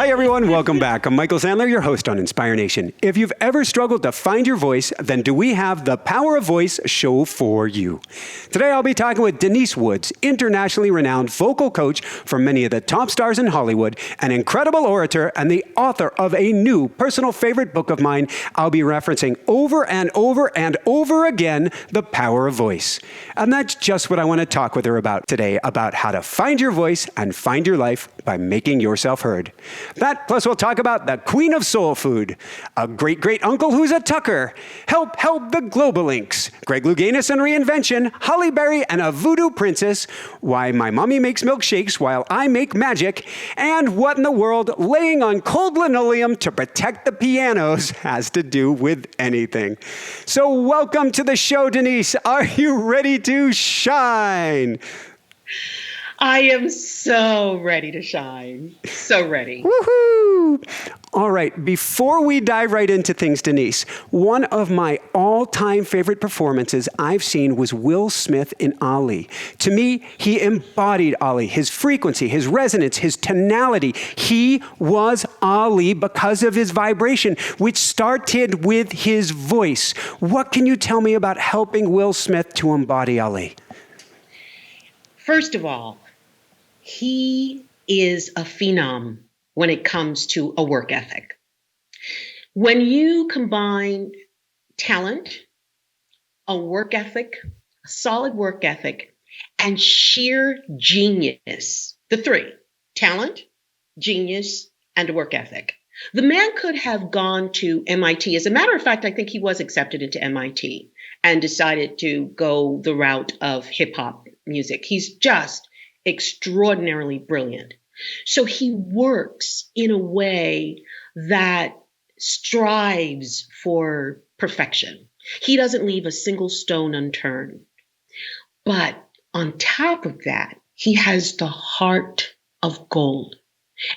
Hi, everyone. Welcome back. I'm Michael Sandler, your host on Inspire Nation. If you've ever struggled to find your voice, then do we have the Power of Voice show for you. Today, I'll be talking with Denise Woods, internationally renowned vocal coach for many of the top stars in Hollywood, an incredible orator, and the author of a new personal favorite book of mine. I'll be referencing over and over and over again, The Power of Voice. And that's just what I want to talk with her about today, about how to find your voice and find your life by making yourself heard. That, plus we'll talk about the Queen of Soul Food, a great-great-uncle who's a Tucker, help the Global Inks, Greg Louganis and Reinvention, Halle Berry and a Voodoo Princess, why my mommy makes milkshakes while I make magic, and what in the world laying on cold linoleum to protect the pianos has to do with anything. So welcome to the show, Denise. Are you ready to shine? I am so ready to shine. So ready. Woohoo! All right, before we dive right into things, Denise, one of my all-time favorite performances I've seen was Will Smith in Ali. To me, he embodied Ali, his frequency, his resonance, his tonality. He was Ali because of his vibration, which started with his voice. What can you tell me about helping Will Smith to embody Ali? First of all, he is a phenom when it comes to a work ethic. When you combine talent, a work ethic, a solid work ethic, and sheer genius, the three, talent, genius, and a work ethic. The man could have gone to MIT. As a matter of fact, I think he was accepted into MIT and decided to go the route of hip hop music. He's just extraordinarily brilliant. So he works in a way that strives for perfection. He doesn't leave a single stone unturned. But on top of that, he has the heart of gold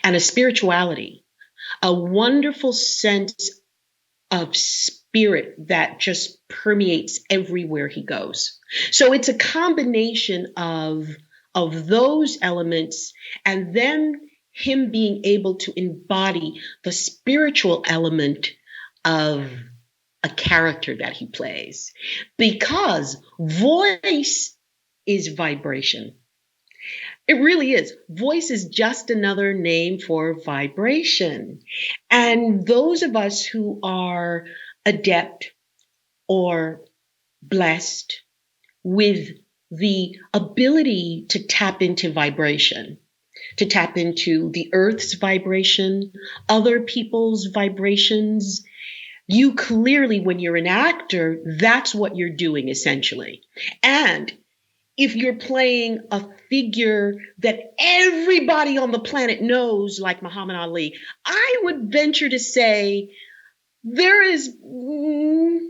and a spirituality, a wonderful sense of spirit that just permeates everywhere he goes. So it's a combination of those elements, and then him being able to embody the spiritual element of a character that he plays. Because voice is vibration. It really is. Voice is just another name for vibration. And those of us who are adept or blessed with the ability to tap into vibration, to tap into the earth's vibration, other people's vibrations. You clearly, when you're an actor, that's what you're doing essentially. And if you're playing a figure that everybody on the planet knows, like Muhammad Ali, I would venture to say there are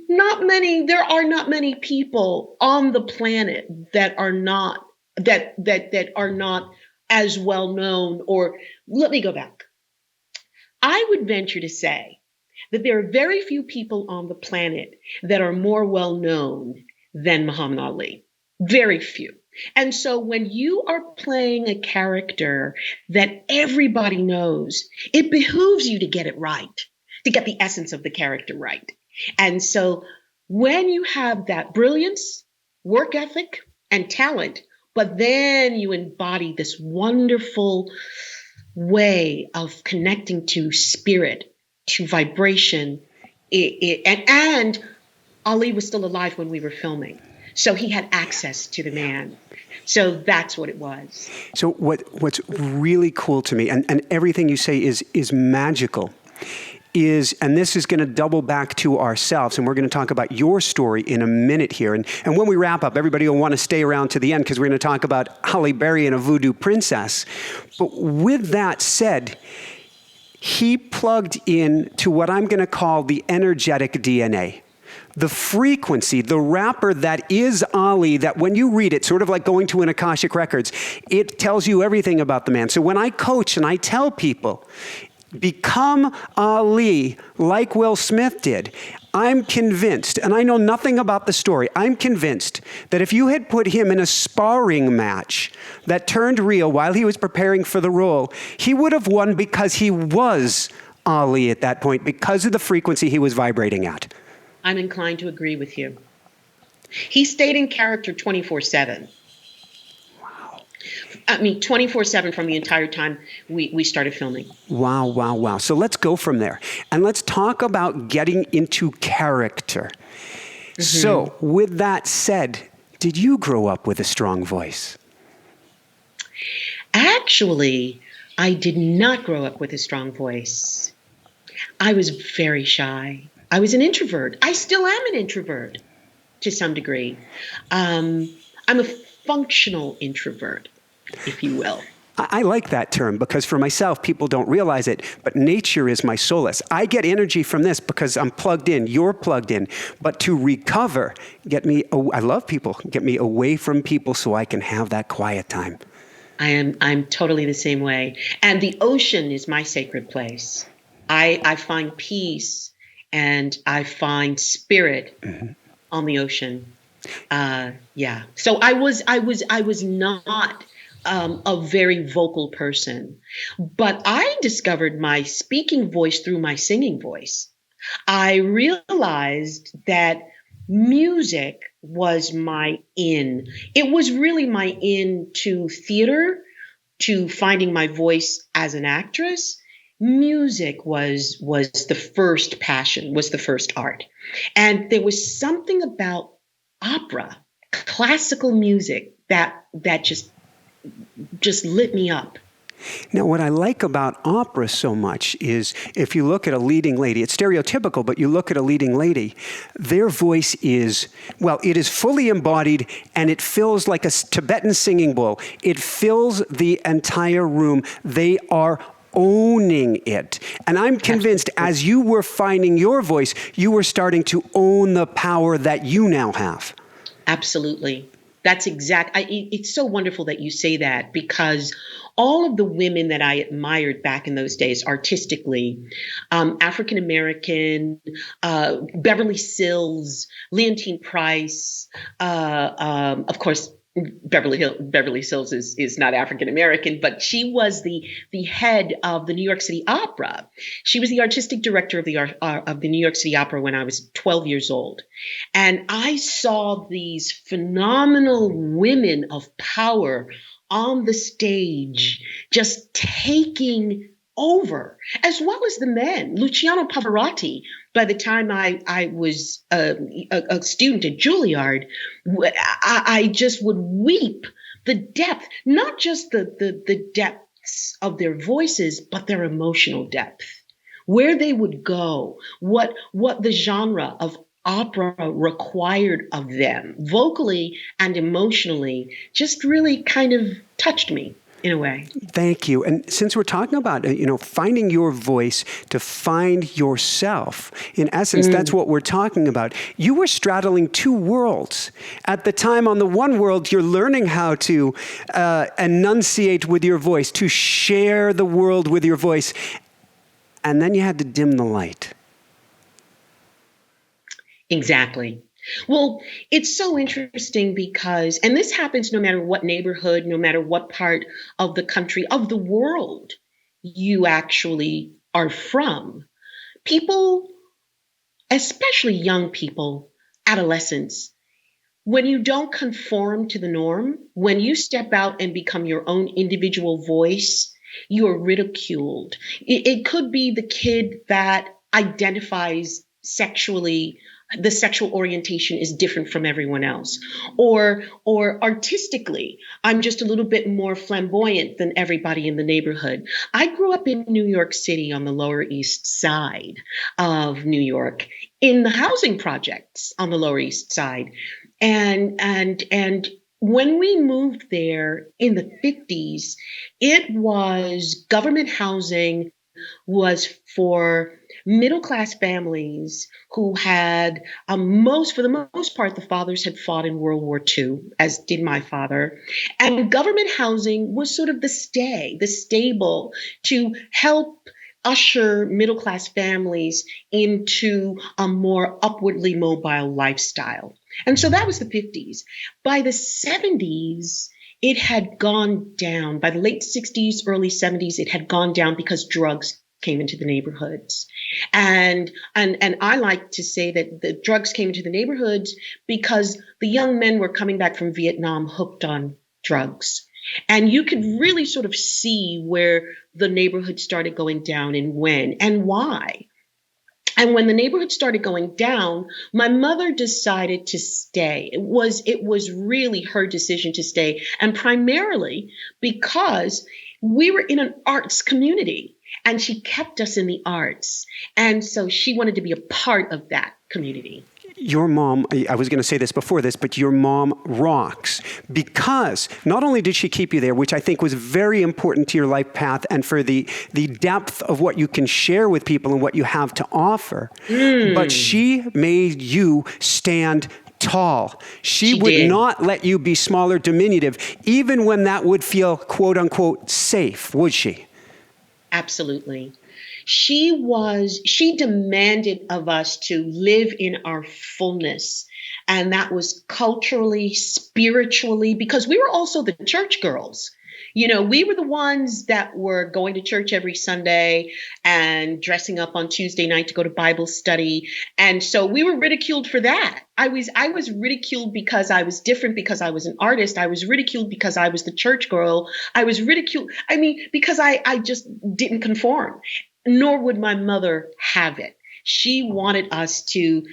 not many people on the planet that are not as well known. Or let me go back. I would venture to say that there are very few people on the planet that are more well known than Muhammad Ali. Very few. And so when you are playing a character that everybody knows, it behooves you to get it right, to get the essence of the character right. And so when you have that brilliance, work ethic, and talent, but then you embody this wonderful way of connecting to spirit, to vibration, and Ali was still alive when we were filming. So he had access to the man. So that's what it was. So what's really cool to me, and everything you say is magical, and this is going to double back to ourselves, and we're going to talk about your story in a minute here. And when we wrap up, everybody will want to stay around to the end because we're going to talk about Halle Berry and a Voodoo Princess. But with that said, he plugged in to what I'm going to call the energetic DNA. The frequency, the wrapper that is Ali, that when you read it, sort of like going to an Akashic Records, it tells you everything about the man. So when I coach and I tell people, become Ali like Will Smith did, I'm convinced, and I know nothing about the story, I'm convinced that if you had put him in a sparring match that turned real while he was preparing for the role, he would have won because he was Ali at that point, because of the frequency he was vibrating at. I'm inclined to agree with you. He stayed in character 24/7. I mean, 24/7 from the entire time we started filming. Wow, wow, wow. So let's go from there. And let's talk about getting into character. So with that said, did you grow up with a strong voice? Actually, I did not grow up with a strong voice. I was very shy. I was an introvert. I still am an introvert to some degree. I'm a functional introvert, if you will. I like that term because for myself, people don't realize it, but nature is my solace. I get energy from this because I'm plugged in, you're plugged in. But to recover, I love people, get me away from people so I can have that quiet time. I'm totally the same way. And the ocean is my sacred place. I find peace and I find spirit on the ocean. Yeah. So I was not a very vocal person, but I discovered my speaking voice through my singing voice. I realized that music was my in. It was really my in to theater, to finding my voice as an actress. Music was the first passion, was the first art. And there was something about opera, classical music that just lit me up. Now, what I like about opera so much is if you look at a leading lady, it's stereotypical, but you look at a leading lady, their voice is, well, it is fully embodied and it fills like a Tibetan singing bowl. It fills the entire room. They are owning it. And I'm convinced as you were finding your voice, you were starting to own the power that you now have. Absolutely. That's it's so wonderful that you say that, because all of the women that I admired back in those days artistically, African American, Beverly Sills, Leontine Price, of course, Beverly Sills is not African American, but she was the head of the New York City Opera. She was the artistic director of the New York City Opera when I was 12 years old. And I saw these phenomenal women of power on the stage just taking over, as well as the men. Luciano Pavarotti, by the time I was a student at Julliard, I just would weep the depth, not just the depths of their voices, but their emotional depth, where they would go, what the genre of opera required of them, vocally and emotionally, just really kind of touched me in a way. Thank you. And since we're talking about, finding your voice to find yourself, in essence, that's what we're talking about. You were straddling two worlds. At the time, on the one world, you're learning how to enunciate with your voice, to share the world with your voice. And then you had to dim the light. Exactly. Well, it's so interesting because, and this happens no matter what neighborhood, no matter what part of the country, of the world you actually are from. People, especially young people, adolescents, when you don't conform to the norm, when you step out and become your own individual voice, you're ridiculed. It could be the kid that identifies sexually, the sexual orientation is different from everyone else, or artistically, I'm just a little bit more flamboyant than everybody in the neighborhood. I grew up in New York City on the Lower East Side of New York, in the housing projects on the Lower East Side, and when we moved there in the 50s, it was government housing was for middle-class families who had for the most part, the fathers had fought in World War II, as did my father. And government housing was sort of the stable to help usher middle class families into a more upwardly mobile lifestyle. And so that was the 50s. By the 70s, it had gone down. By the late 60s, early 70s, it had gone down because drugs came into the neighborhoods. And I like to say that the drugs came into the neighborhoods because the young men were coming back from Vietnam hooked on drugs. And you could really sort of see where the neighborhood started going down and when and why. And when the neighborhood started going down, my mother decided to stay. It was really her decision to stay, and primarily because we were in an arts community and she kept us in the arts. And so she wanted to be a part of that community. Your mom, I was going to say this before this, but your mom rocks because not only did she keep you there, which I think was very important to your life path and for the depth of what you can share with people and what you have to offer, but she made you stand tall. She would did. not let you be small or diminutive, even when that would feel, quote unquote, safe, would she? Absolutely. She demanded of us to live in our fullness. And that was culturally, spiritually, because we were also the church girls. You know, we were the ones that were going to church every Sunday and dressing up on Tuesday night to go to Bible study. And so we were ridiculed for that. I was ridiculed because I was different, because I was an artist. I was ridiculed because I was the church girl. I was ridiculed, because I just didn't conform, nor would my mother have it. She wanted us to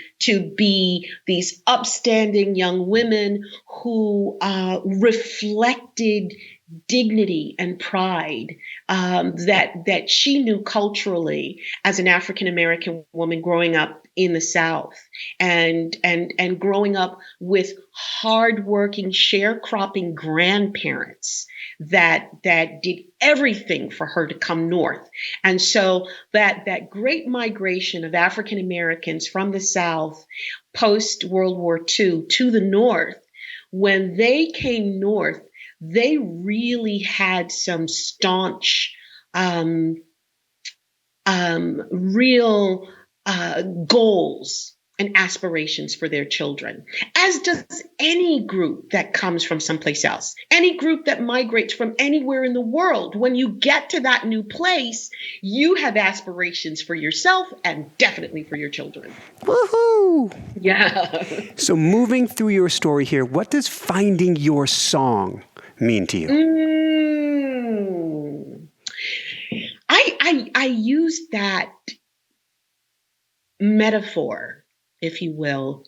be these upstanding young women who reflected dignity and pride that she knew culturally as an African American woman growing up in the South and growing up with hardworking, sharecropping grandparents that did everything for her to come north. And so that great migration of African Americans from the South post World War II to the North, when they came north, they really had some staunch, real goals and aspirations for their children, as does any group that comes from someplace else, any group that migrates from anywhere in the world. When you get to that new place, you have aspirations for yourself and definitely for your children. Woohoo! Yeah. So moving through your story here, what does finding your song mean to you? I use that metaphor, if you will,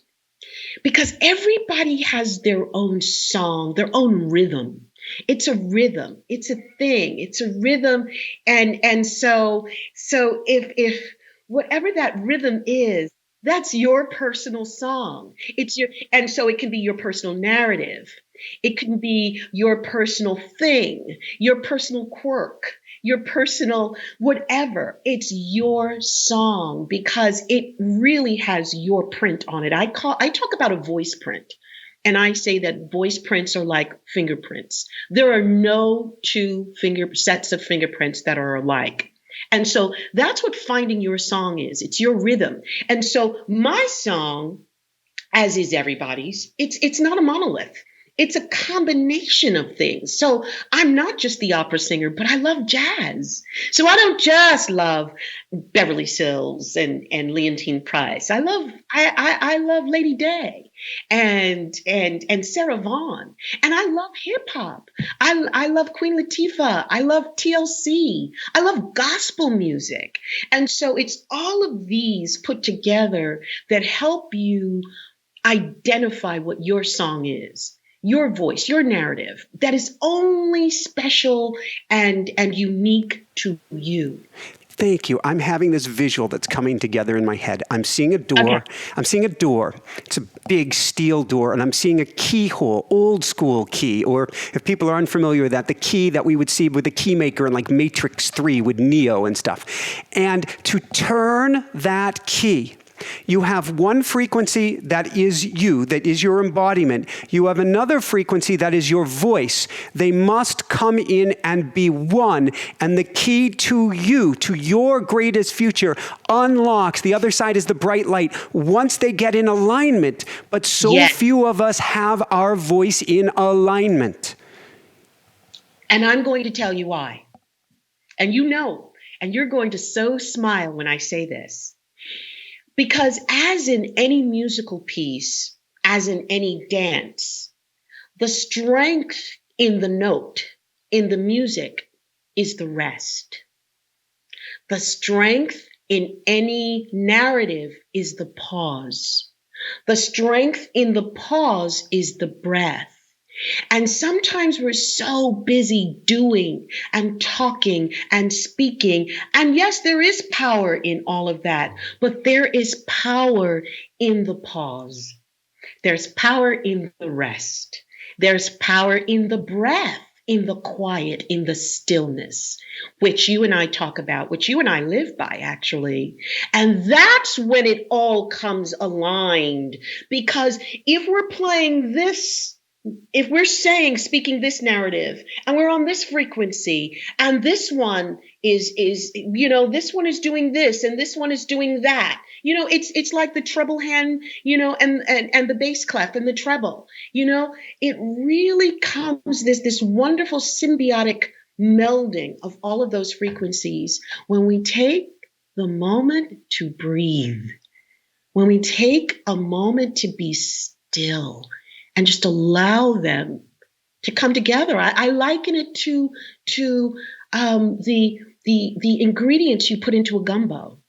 because everybody has their own song, their own rhythm. It's a rhythm. It's a thing. It's a rhythm. And so if whatever that rhythm is, that's your personal song. And so it can be your personal narrative. It can be your personal thing, your personal quirk, your personal whatever. It's your song because it really has your print on it. I talk about a voice print, and I say that voice prints are like fingerprints. There are no two sets of fingerprints that are alike. And so that's what finding your song is. It's your rhythm. And so my song, as is everybody's, it's not a monolith. It's a combination of things. So I'm not just the opera singer, but I love jazz. So I don't just love Beverly Sills and Leontine Price. I love Lady Day and Sarah Vaughan. And I love hip hop. I love Queen Latifah. I love TLC. I love gospel music. And so it's all of these put together that help you identify what your song is. Your voice, your narrative, that is only special and unique to you. Thank you. I'm having this visual that's coming together in my head. I'm seeing a door. Okay. I'm seeing a door. It's a big steel door, and I'm seeing a keyhole, old school key, or if people are unfamiliar with that, the key that we would see with the key maker in like Matrix 3 with Neo and stuff. And to turn that key, You have one frequency that is you, that is your embodiment. You have another frequency that is your voice. They must come in and be one. And the key to you, to your greatest future, unlocks. The other side is the bright light once they get in alignment. But so few of us have our voice in alignment. And I'm going to tell you why. And you know, and you're going to so smile when I say this. Because as in any musical piece, as in any dance, the strength in the note, in the music, is the rest. The strength in any narrative is the pause. The strength in the pause is the breath. And sometimes we're so busy doing and talking and speaking. And yes, there is power in all of that, but there is power in the pause. There's power in the rest. There's power in the breath, in the quiet, in the stillness, which you and I talk about, which you and I live by, actually. And that's when it all comes aligned. Because if we're playing this, if we're speaking this narrative, and we're on this frequency, and this one is this one is doing this, and this one is doing that, it's like the treble hand, and the bass clef and the treble, it really comes this wonderful symbiotic melding of all of those frequencies when we take the moment to breathe, when we take a moment to be still, and just allow them to come together. I liken it to the ingredients you put into a gumbo.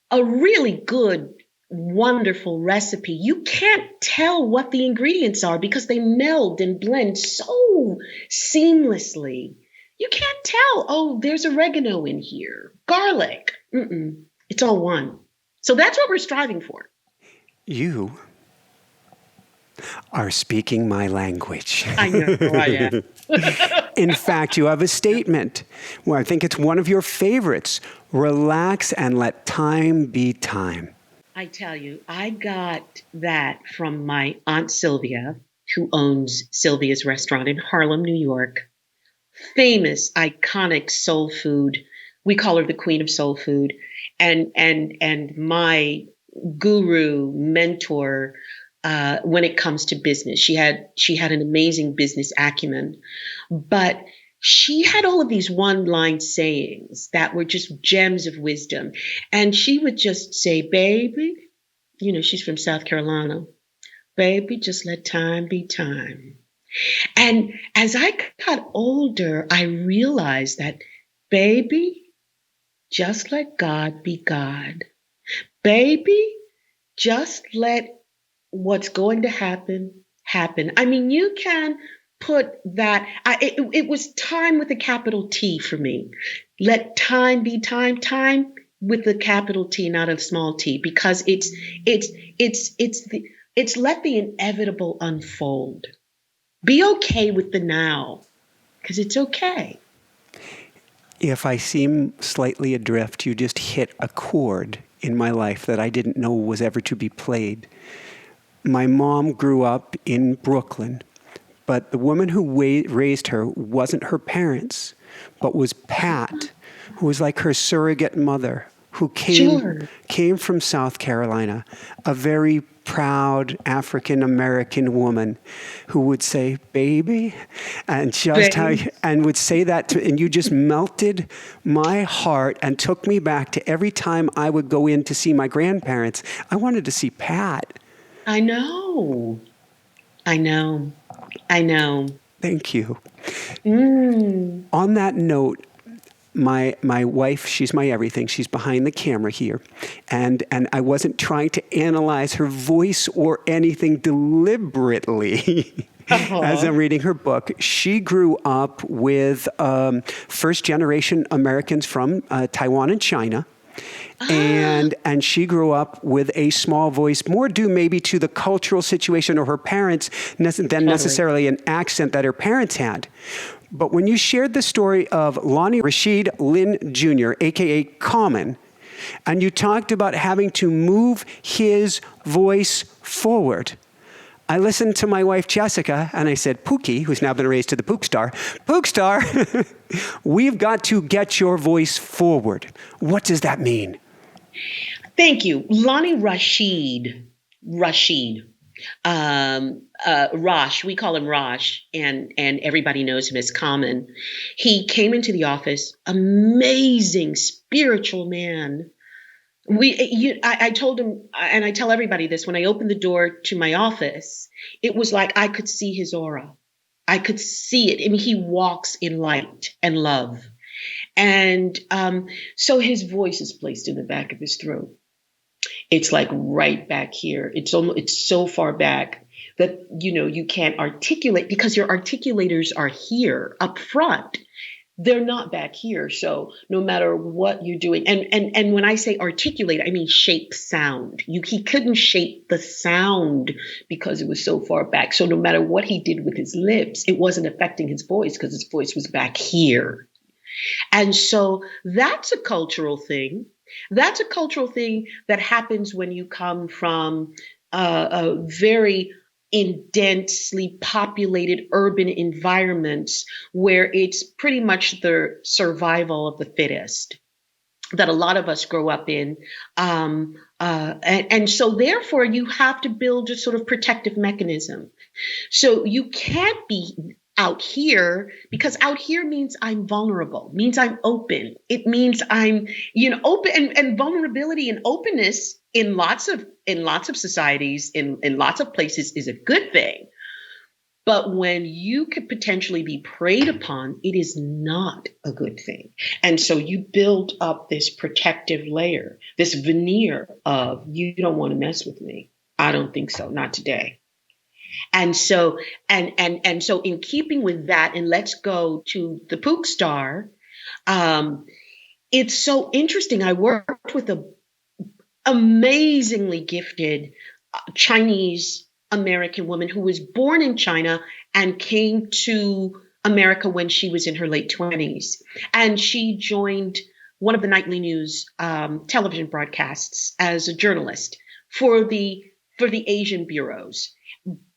A really good, wonderful recipe, you can't tell what the ingredients are because they meld and blend so seamlessly. You can't tell, oh, there's oregano in here, garlic. It's all one. So that's what we're striving for. You are speaking my language. I know I am. In fact, you have a statement. Well, I think it's one of your favorites. Relax and let time be time. I tell you, I got that from my Aunt Sylvia, who owns Sylvia's Restaurant in Harlem, New York. Famous, iconic soul food. We call her the Queen of Soul Food. And my guru, mentor, when it comes to business. She had an amazing business acumen, but she had all of these one-line sayings that were just gems of wisdom. And she would just say, baby, she's from South Carolina, baby, just let time be time. And as I got older, I realized that, baby, just let God be God. Baby, just let what's going to happen. I mean, you can put that, it was time with a capital T for me. Let time be time with a capital T, not a small t, because it's let the inevitable unfold. Be okay with the now, because it's okay. If I seem slightly adrift, you just hit a chord in my life that I didn't know was ever to be played. My mom grew up in Brooklyn, but the woman who raised her wasn't her parents, but was Pat, who was like her surrogate mother, who came from South Carolina, a very proud African-American woman who would say, baby, and and would say that and you just melted my heart and took me back to every time I would go in to see my grandparents. I wanted to see Pat. I know. Thank you. On that note, my wife, she's my everything. She's behind the camera here. And I wasn't trying to analyze her voice or anything deliberately. As I'm reading her book, she grew up with first-generation Americans from Taiwan and China. And she grew up with a small voice, more due maybe to the cultural situation or her parents than necessarily an accent that her parents had. But when you shared the story of Lonnie Rashid Lynn Jr., a.k.a. Common, and you talked about having to move his voice forward. I listened to my wife, Jessica, and I said, Pookie, who's now been raised to the Pook Star, we've got to get your voice forward. What does that mean? Thank you. Lonnie Rosh, we call him Rosh, and everybody knows him as Common. He came into the office, amazing spiritual man. I told him, and I tell everybody this, when I opened the door to my office, it was like I could see his aura. I could see it. I mean, he walks in light and love. And so his voice is placed in the back of his throat. It's like right back here. It's so far back that, you can't articulate, because your articulators are here up front. They're not back here. So no matter what you're doing, and when I say articulate, I mean shape sound. He couldn't shape the sound because it was so far back. So no matter what he did with his lips, it wasn't affecting his voice because his voice was back here. And so that's a cultural thing. That's a cultural thing that happens when you come from a very densely populated urban environments where it's pretty much the survival of the fittest that a lot of us grow up in. And so therefore you have to build a sort of protective mechanism. So you can't be out here, because out here means I'm vulnerable, means I'm open. It means I'm, open, and vulnerability and openness in lots of societies, in lots of places, is a good thing. But when you could potentially be preyed upon, it is not a good thing. And so you build up this protective layer, this veneer of, you don't want to mess with me. I don't think so. Not today. And so, and so in keeping with that, and let's go to the Pook Star. It's so interesting. I worked with a amazingly gifted Chinese American woman who was born in China and came to America when she was in her late 20s. And she joined one of the nightly news television broadcasts as a journalist for the Asian bureaus.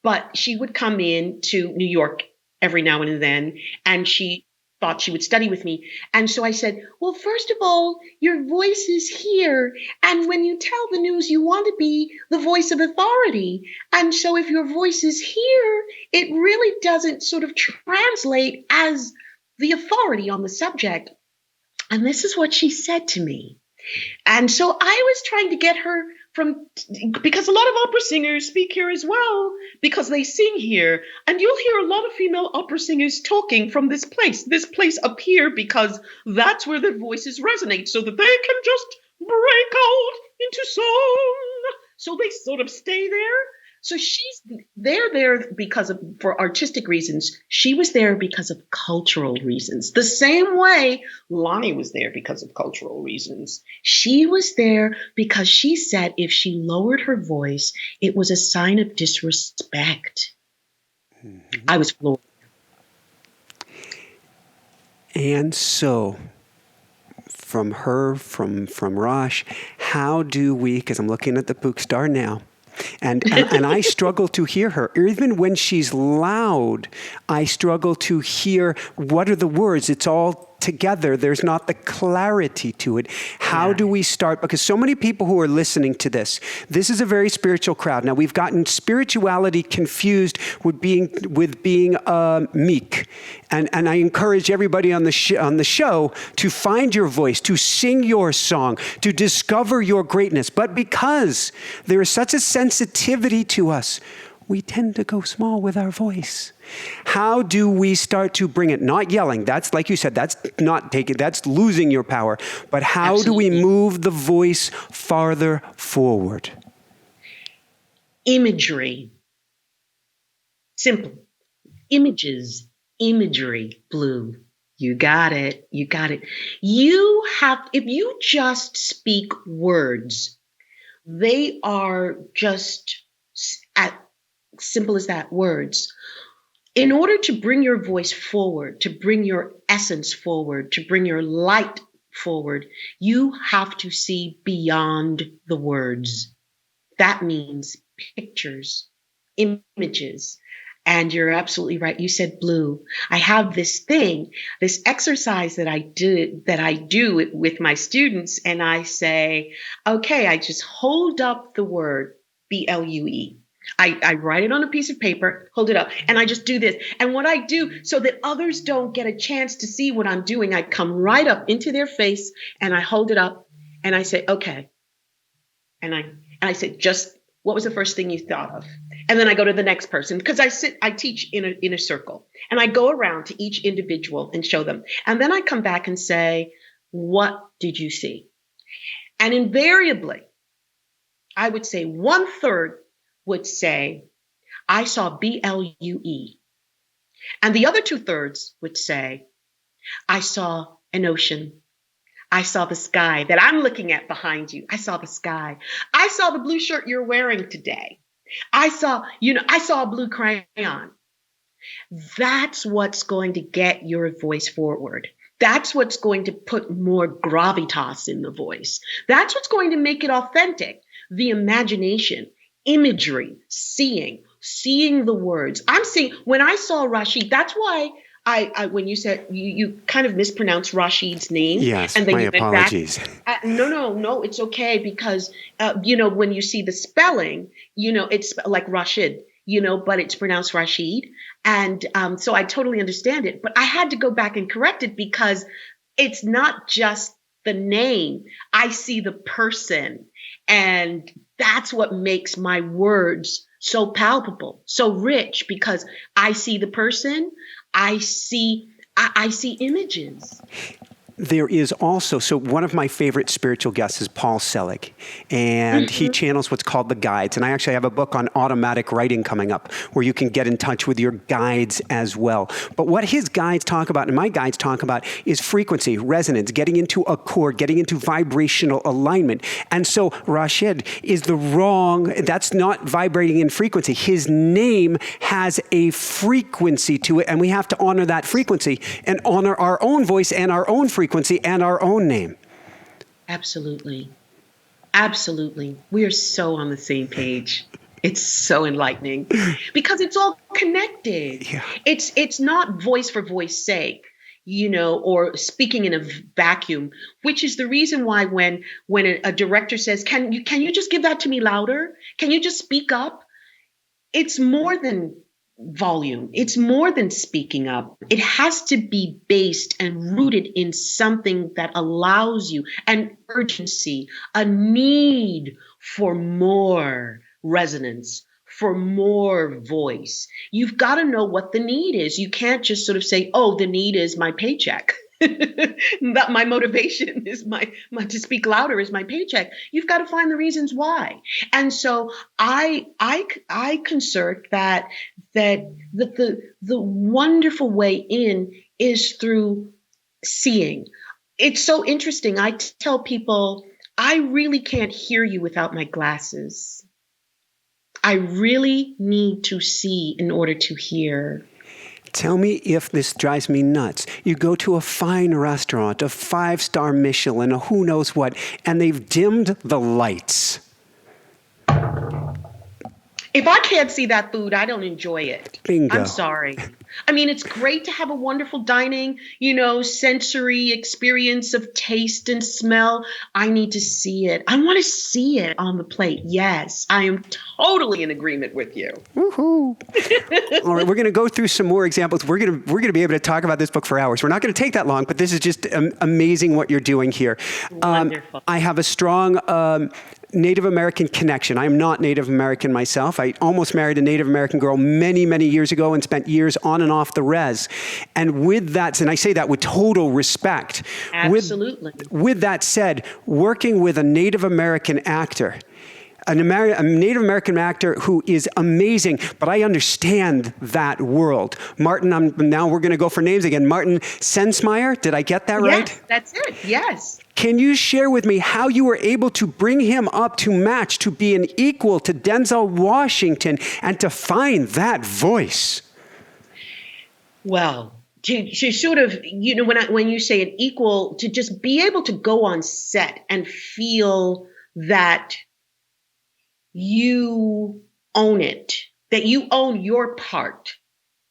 But she would come in to New York every now and then, and she thought she would study with me. And so I said, well, first of all, your voice is here. And when you tell the news, you want to be the voice of authority. And so if your voice is here, it really doesn't sort of translate as the authority on the subject. And this is what she said to me. And so I was trying to get her because a lot of opera singers speak here as well, because they sing here. And you'll hear a lot of female opera singers talking from this place up here, because that's where their voices resonate, so that they can just break out into song. So they sort of stay there. So they're there for artistic reasons. She was there because of cultural reasons. The same way Lonnie was there because of cultural reasons. She was there because she said if she lowered her voice, it was a sign of disrespect. Mm-hmm. I was floored. And so from Rosh, how do we, because I'm looking at the Pook Star now, and I struggle to hear her. Even when she's loud, I struggle to hear what are the words. It's all together. There's not the clarity to it. How do we start? Because so many people who are listening to this is a very spiritual crowd. Now, we've gotten spirituality confused with being meek. And I encourage everybody on the show to find your voice, to sing your song, to discover your greatness. But because there is such a sensitivity to us, we tend to go small with our voice. How do we start to bring it? Not yelling. That's, like you said, that's losing your power. But how Absolutely. Do we move the voice farther forward? Imagery. Simple. Images. Imagery. Blue. You got it. You got it. If you just speak words, they are just simple as that, words. In order to bring your voice forward, to bring your essence forward, to bring your light forward, you have to see beyond the words. That means pictures, images. And you're absolutely right. You said blue. I have this thing, this exercise that I do with my students. And I say, okay, I just hold up the word BLUE. I write it on a piece of paper, hold it up, and I just do this. And what I do so that others don't get a chance to see what I'm doing, I come right up into their face and I hold it up and I say, okay. And I say, just what was the first thing you thought of? And then I go to the next person because I teach in a circle and I go around to each individual and show them. And then I come back and say, what did you see? And invariably, I would say 1/3 would say, I saw BLUE. And the other 2/3 would say, I saw an ocean. I saw the sky that I'm looking at behind you. I saw the sky. I saw the blue shirt you're wearing today. I saw a blue crayon. That's what's going to get your voice forward. That's what's going to put more gravitas in the voice. That's what's going to make it authentic. The imagination, imagery, seeing the words. I'm seeing, when I saw Rashid, that's why I when you said you kind of mispronounced Rashid's name. Yes, and then my you went apologies. back. No, it's okay because, when you see the spelling, it's like Rashid, but it's pronounced Rashid. And so I totally understand it. But I had to go back and correct it because it's not just the name. I see the person. And that's what makes my words so palpable, so rich, because I see the person. I see images. There is also, so one of my favorite spiritual guests is Paul Selig, and he channels what's called the guides. And I actually have a book on automatic writing coming up where you can get in touch with your guides as well. But what his guides talk about, and my guides talk about, is frequency, resonance, getting into a chord, getting into vibrational alignment. And so Rashid is that's not vibrating in frequency. His name has a frequency to it, and we have to honor that frequency and honor our own voice and our own frequency and our own name. Absolutely. Absolutely. We are so on the same page. It's so enlightening because it's all connected. Yeah. It's not voice for voice sake, or speaking in a vacuum, which is the reason why when a director says, can you just give that to me louder? Can you just speak up? It's more than volume. It's more than speaking up. It has to be based and rooted in something that allows you an urgency, a need for more resonance, for more voice. You've got to know what the need is. You can't just sort of say, oh, the need is my paycheck. That my motivation is my to speak louder is my paycheck. You've got to find the reasons why. And so I concert that the wonderful way in is through seeing. It's so interesting. I tell people, I really can't hear you without my glasses. I really need to see in order to hear. Tell me if this drives me nuts. You go to a fine restaurant, a 5-star Michelin, a who knows what, and they've dimmed the lights. If I can't see that food, I don't enjoy it. Bingo. I'm sorry. I mean, it's great to have a wonderful dining, sensory experience of taste and smell. I need to see it. I want to see it on the plate. Yes, I am totally in agreement with you. Woohoo! All right, we're going to go through some more examples. We're going to be able to talk about this book for hours. We're not going to take that long, but this is just amazing what you're doing here. Wonderful. I have a strong Native American connection. I am not Native American myself. I almost married a Native American girl many, many years ago and spent years on and off the res. And with that, and I say that with total respect. Absolutely. With that said, working with a Native American actor, a Native American actor who is amazing, but I understand that world. Martin, now we're going to go for names again. Martin Sensmeyer, did I get that right? Yes, that's it. Yes. Can you share with me how you were able to bring him up to match, to be an equal to Denzel Washington, and to find that voice? Well, to sort of, when you say an equal, to just be able to go on set and feel that you own it, that you own your part,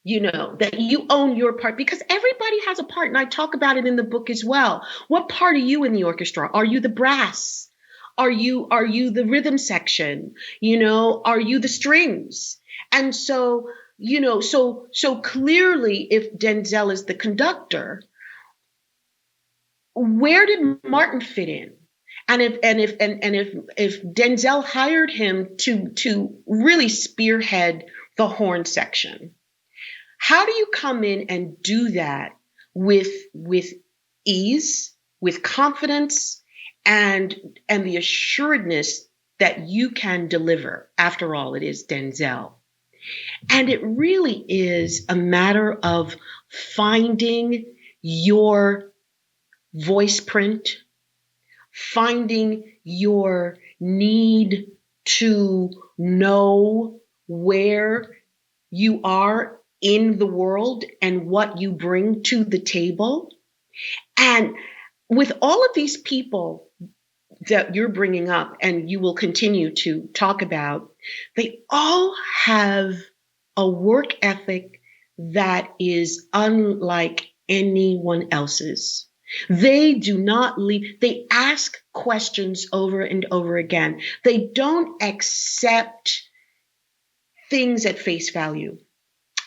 that you own your part, because everybody has a part. And I talk about it in the book as well. What part are you in the orchestra? Are you the brass? Are you the rhythm section? Are you the strings? And so, so clearly, if Denzel is the conductor, where did Martin fit in? And if Denzel hired him to really spearhead the horn section, how do you come in and do that with ease, with confidence, and the assuredness that you can deliver? After all, it is Denzel. And it really is a matter of finding your voice print, finding your need to know where you are in the world and what you bring to the table. And with all of these people that you're bringing up and you will continue to talk about, they all have a work ethic that is unlike anyone else's. They do not leave. They ask questions over and over again. They don't accept things at face value.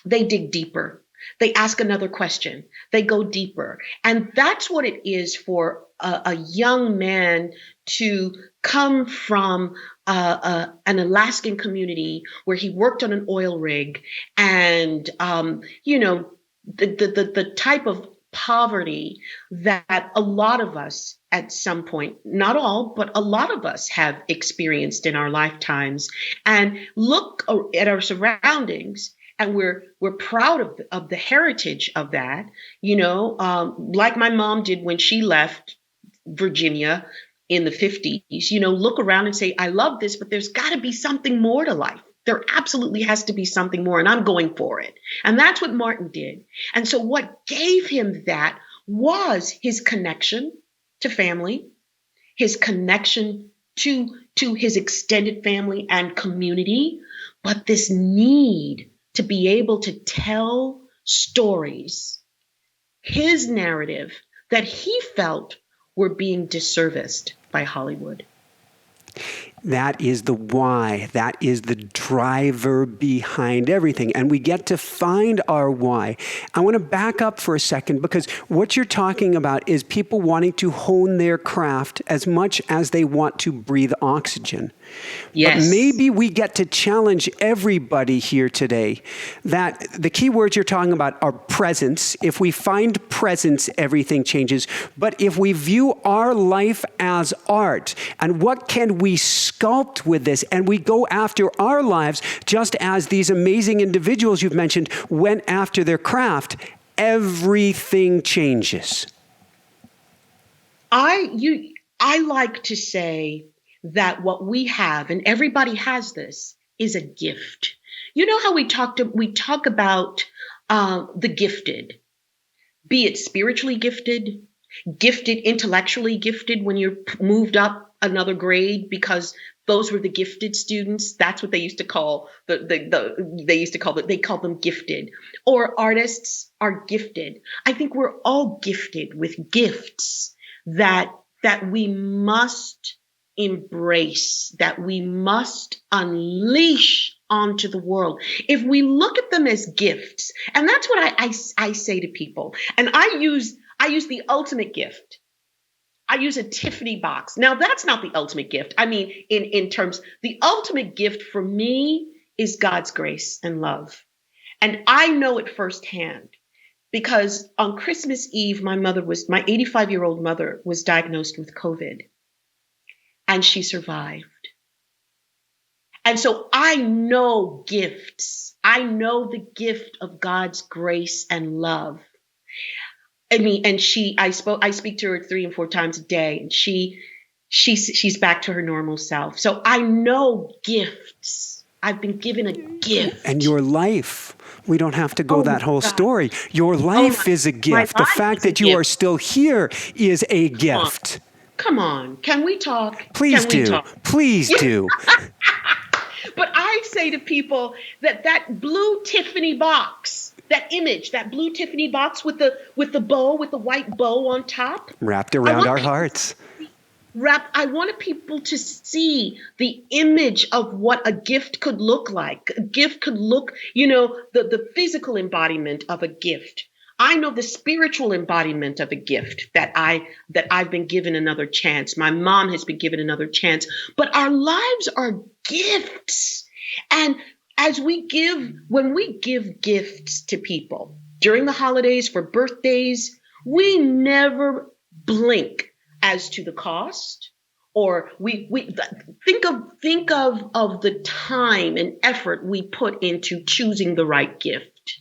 They dig deeper. They ask another question. They go deeper. And that's what it is for a young man to come from an Alaskan community where he worked on an oil rig, and the type of poverty that a lot of us at some point, not all, but a lot of us have experienced in our lifetimes, and look at our surroundings. And we're proud of the heritage of that, like my mom did when she left Virginia in the 50s, look around and say, I love this, but there's got to be something more to life. There absolutely has to be something more, and I'm going for it. And that's what Martin did. And so what gave him that was his connection to family, his connection to his extended family and community, but this need to be able to tell stories, his narrative, that he felt were being disserviced by Hollywood. That is the why. That is the driver behind everything. And we get to find our why. I want to back up for a second, because what you're talking about is people wanting to hone their craft as much as they want to breathe oxygen. Yes. But maybe we get to challenge everybody here today that the key words you're talking about are presence. If we find presence, everything changes. But if we view our life as art, and what can we sculpt with this, and we go after our lives just as these amazing individuals you've mentioned went after their craft, everything changes. I like to say that what we have, and everybody has this, is a gift. You know how we talk about the gifted, be it spiritually gifted, intellectually gifted when you're moved up another grade, because those were the gifted students. That's what they used to call they call them gifted. Or artists are gifted. I think we're all gifted with gifts that we must embrace, that we must unleash onto the world. If we look at them as gifts, and that's what I say to people, and I use the ultimate gift. I use a Tiffany box. Now, that's not the ultimate gift. I mean, in terms, the ultimate gift for me is God's grace and love. And I know it firsthand, because on Christmas Eve, my 85-year-old mother was diagnosed with COVID, and she survived. And so I know gifts. I know the gift of God's grace and love. I mean, and I speak to her 3 and 4 times a day, and she's back to her normal self. So I know gifts. I've been given a gift. And your life, we don't have to go that whole God. story. Your life is a gift. The life fact is a that you gift. are still here is a Come gift. Come on. Can we talk? Please Can we do. talk? Please do. But I say to people that blue Tiffany box, that image, that blue Tiffany box with the bow, with the white bow on top, Wrapped around our hearts. I wanted people to see the image of what a gift could look like. A gift could look, the physical embodiment of a gift. I know the spiritual embodiment of a gift that I've been given another chance. My mom has been given another chance. But our lives are gifts. And when we give gifts to people during the holidays, for birthdays, we never blink as to the cost, or we think of the time and effort we put into choosing the right gift.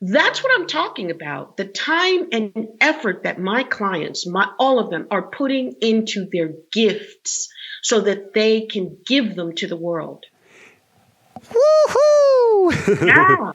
That's what I'm talking about. The time and effort that my clients, all of them, are putting into their gifts so that they can give them to the world. Woohoo! Yeah.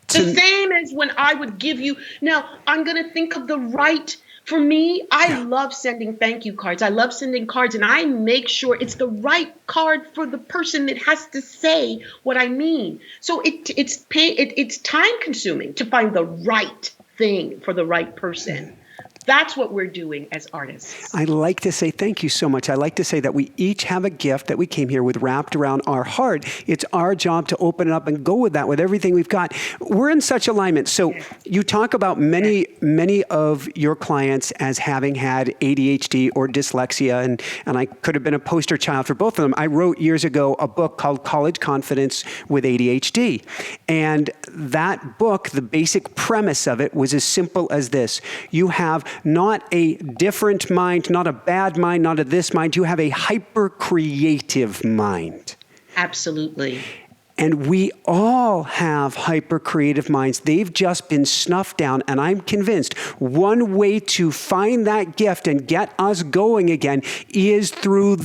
The same as when I would give you. Now, I'm going to think of the right. For me, I love sending thank you cards. I love sending cards, and I make sure it's the right card for the person that has to say what I mean. So it's time consuming to find the right thing for the right person. That's what we're doing as artists. I like to say thank you so much. I like to say that we each have a gift that we came here with wrapped around our heart. It's our job to open it up and go with that, with everything we've got. We're in such alignment. So you talk about many of your clients as having had ADHD or dyslexia, and I could have been a poster child for both of them. I wrote years ago a book called College Confidence with ADHD. And that book, the basic premise of it was as simple as this. You have not a different mind, not a bad mind, not a this mind. You have a hyper-creative mind. Absolutely. And we all have hyper-creative minds. They've just been snuffed down. And I'm convinced one way to find that gift and get us going again is through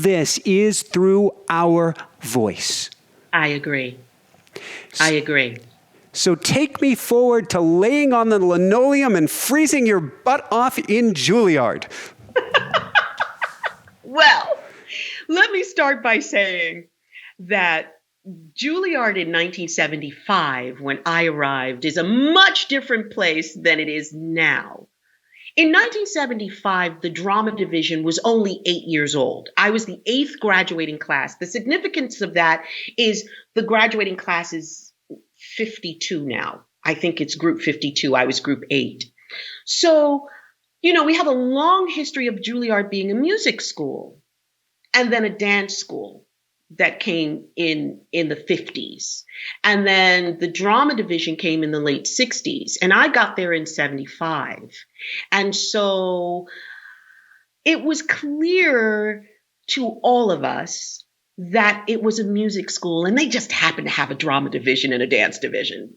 our voice. I agree. So take me forward to laying on the linoleum and freezing your butt off in Julliard. Well, let me start by saying that Julliard in 1975, when I arrived, is a much different place than it is now. In 1975, the drama division was only 8 years old. I was the 8th graduating class. The significance of that is the graduating class is 52 now. I think it's group 52. I was group 8. So, we have a long history of Julliard being a music school and then a dance school that came in the 50s. And then the drama division came in the late 60s. And I got there in 75. And so it was clear to all of us that it was a music school, and they just happened to have a drama division and a dance division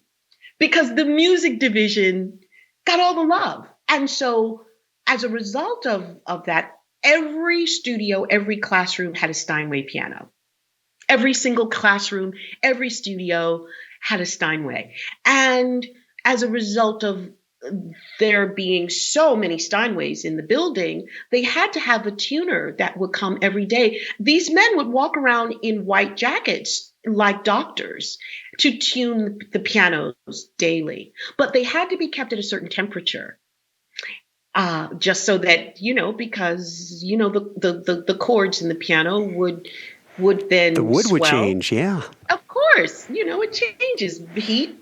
because the music division got all the love. And so as a result of that, every studio, every classroom had a Steinway piano. Every single classroom, every studio had a Steinway. And as a result of there being so many Steinways in the building, they had to have a tuner that would come every day. These men would walk around in white jackets like doctors to tune the pianos daily, but they had to be kept at a certain temperature. Just so that, because, the chords in the piano would then the wood swell. Would change, yeah. Of course, it changes heat,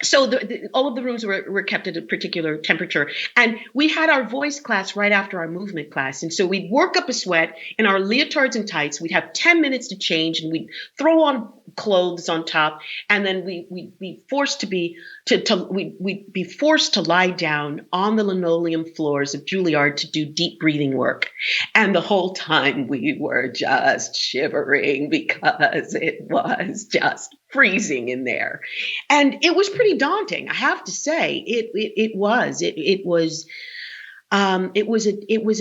So all of the rooms were kept at a particular temperature. And we had our voice class right after our movement class. And so we'd work up a sweat in our leotards and tights. We'd have 10 minutes to change, and we'd throw on clothes on top. And then we'd be forced we'd be forced to lie down on the linoleum floors of Julliard to do deep breathing work. And the whole time we were just shivering because it was just freezing in there. And it was pretty daunting, I have to say. It was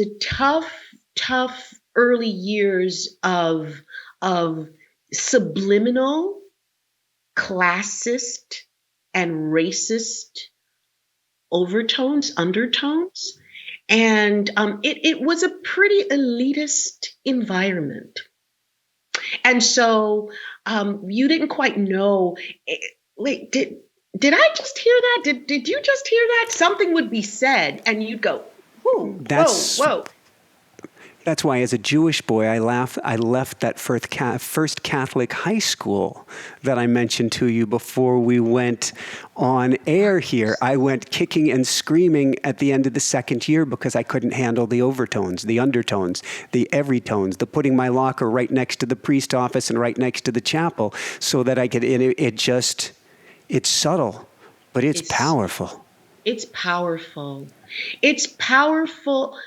a tough early years of of subliminal, classist, and racist overtones, undertones. And it was a pretty elitist environment. And so you didn't quite know. Wait, did I just hear that? Did you just hear that? Something would be said, and you'd go, "Whoa, whoa!" That's why, as a Jewish boy, I left that first Catholic high school that I mentioned to you before we went on air here. I went kicking and screaming at the end of the second year because I couldn't handle the overtones, the undertones, the everytones, the putting my locker right next to the priest office and right next to the chapel so that I could, it's subtle, but it's powerful. It's powerful. It's powerful.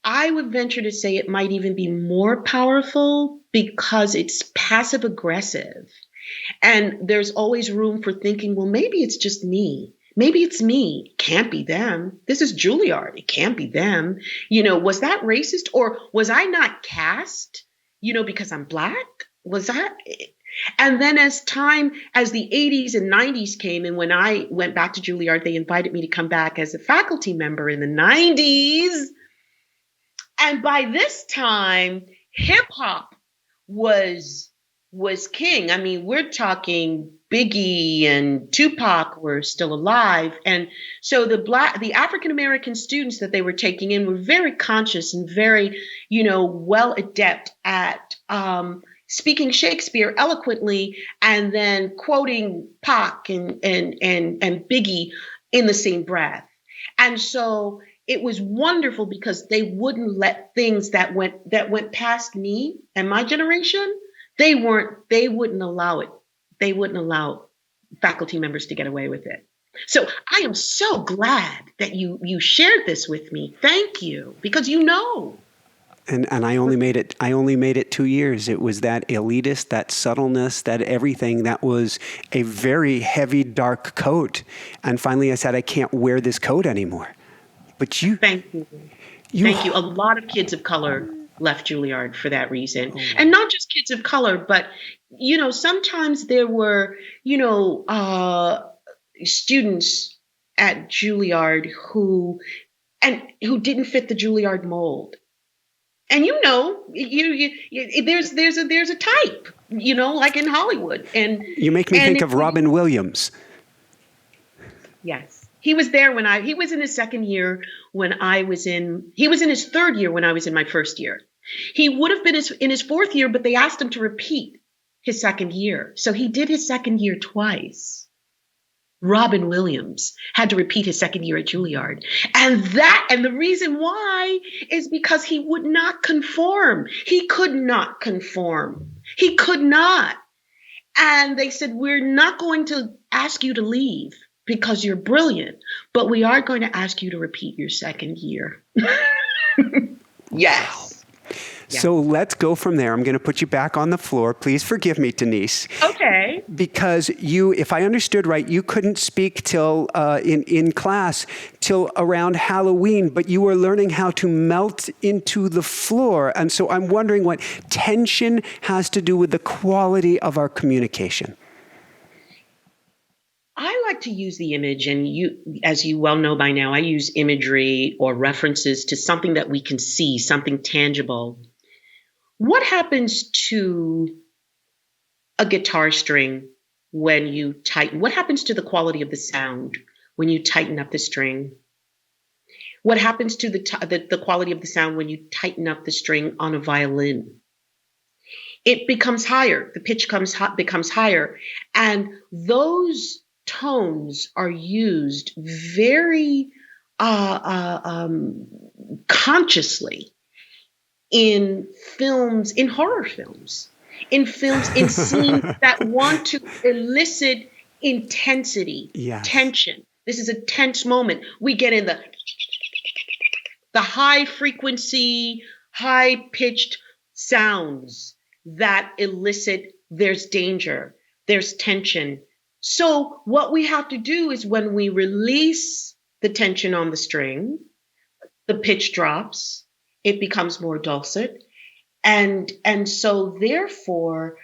I would venture to say it might even be more powerful because it's passive aggressive. And there's always room for thinking, well, maybe it's just me. Maybe it's me. It can't be them. This is Julliard. It can't be them. Was that racist? Or was I not cast, because I'm Black? Was that? And then as the 80s and 90s came, and when I went back to Julliard, they invited me to come back as a faculty member in the 90s. And by this time, hip hop was king. I mean, we're talking Biggie and Tupac were still alive. And so the African American students that they were taking in were very conscious and very, well adept at speaking Shakespeare eloquently and then quoting Pac and Biggie in the same breath. And so it was wonderful because they wouldn't let things that went past me and my generation, they wouldn't allow it. They wouldn't allow faculty members to get away with it. So I am so glad that you shared this with me. Thank you, because And I only made it 2 years. It was that elitist, that subtleness, that everything that was a very heavy, dark coat. And finally I said, I can't wear this coat anymore. But Thank you. Thank you. A lot of kids of color left Julliard for that reason. Oh. And not just kids of color, but, sometimes there were, students at Julliard who didn't fit the Julliard mold. And there's a type, like in Hollywood. And you make me think of Robin Williams. Yes. He was there he was in his second year he was in his third year when I was in my first year. He would have been in his fourth year, but they asked him to repeat his second year. So he did his second year twice. Robin Williams had to repeat his second year at Julliard. And the reason why is because he would not conform. He could not conform. He could not. And they said, we're not going to ask you to leave because you're brilliant, but we are going to ask you to repeat your second year. Yes. Yeah. So let's go from there. I'm going to put you back on the floor. Please forgive me, Denise. Okay. Because if I understood right, you couldn't speak till in class till around Halloween, but you were learning how to melt into the floor. And so I'm wondering what tension has to do with the quality of our communication. I like to use the image, and as you well know by now, I use imagery or references to something that we can see, something tangible. What happens to a guitar string when you tighten? What happens to the quality of the sound when you tighten up the string? What happens to the quality of the sound when you tighten up the string on a violin? It becomes higher. The pitch becomes higher. And those tones are used very consciously in films, in horror films, in scenes that want to elicit intensity, yes, tension. This is a tense moment. We get in the high frequency, high pitched sounds that elicit there's danger, there's tension. So what we have to do is when we release the tension on the string, the pitch drops, it becomes more dulcet. And so therefore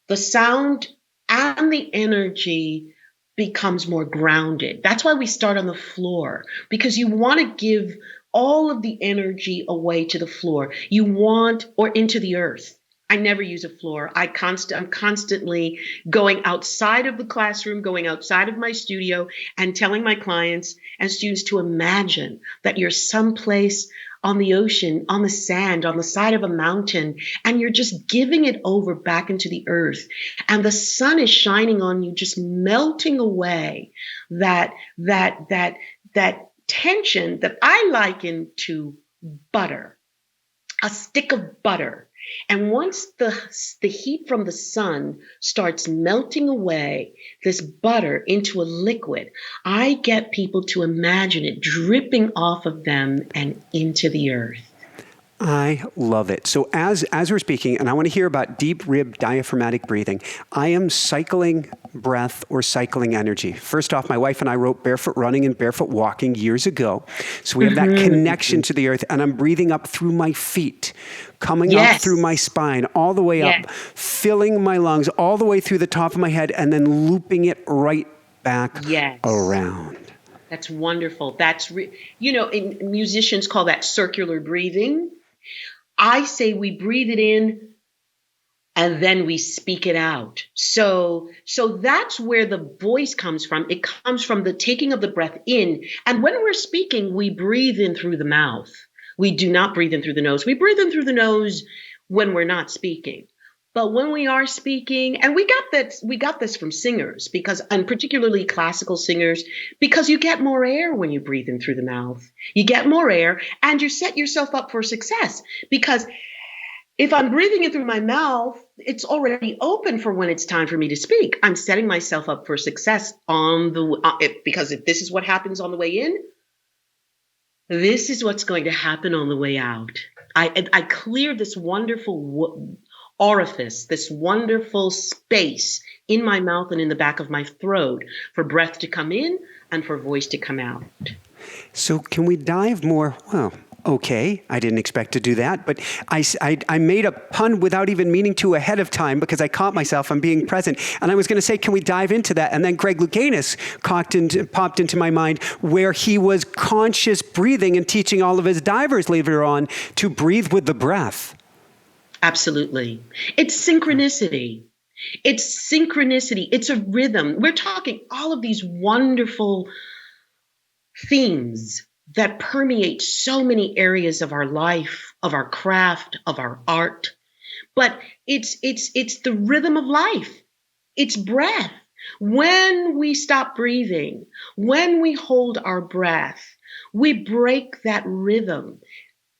the sound and the energy becomes more grounded. That's why we start on the floor, because you want to give all of the energy away to the floor. You want, or into the earth. I never use a floor. I'm constantly going outside of the classroom, going outside of my studio, and telling my clients and students to imagine that you're someplace on the ocean, on the sand, on the side of a mountain, and you're just giving it over back into the earth. And the sun is shining on you, just melting away that tension that I liken to butter, a stick of butter. And once the heat from the sun starts melting away this butter into a liquid, I get people to imagine it dripping off of them and into the earth. I love it. So as we're speaking, and I want to hear about deep rib diaphragmatic breathing, I am cycling breath or cycling energy. First off, my wife and I wrote Barefoot Running and Barefoot Walking years ago. So we have that connection to the earth, and I'm breathing up through my feet, coming up through my spine, all the way up, filling my lungs all the way through the top of my head, and then looping it right back around. That's wonderful. That's, musicians call that circular breathing. I say we breathe it in and then we speak it out. So that's where the voice comes from. It comes from the taking of the breath in. And when we're speaking, we breathe in through the mouth. We do not breathe in through the nose. We breathe in through the nose when we're not speaking. But when we are speaking, and we got this from singers, and particularly classical singers, because you get more air when you breathe in through the mouth. You get more air and you set yourself up for success. Because if I'm breathing in through my mouth, it's already open for when it's time for me to speak. I'm setting myself up for success because if this is what happens on the way in, this is what's going to happen on the way out. I clear this wonderful orifice, this wonderful space in my mouth and in the back of my throat for breath to come in and for voice to come out. So can we dive more? Well, okay, I didn't expect to do that, but I made a pun without even meaning to ahead of time because I caught myself on being present. And I was going to say, can we dive into that? And then Greg Louganis popped into my mind where he was conscious breathing and teaching all of his divers later on to breathe with the breath. Absolutely. It's synchronicity. It's synchronicity. It's a rhythm. We're talking all of these wonderful themes that permeate so many areas of our life, of our craft, of our art. But it's the rhythm of life. It's breath. When we stop breathing, when we hold our breath, we break that rhythm.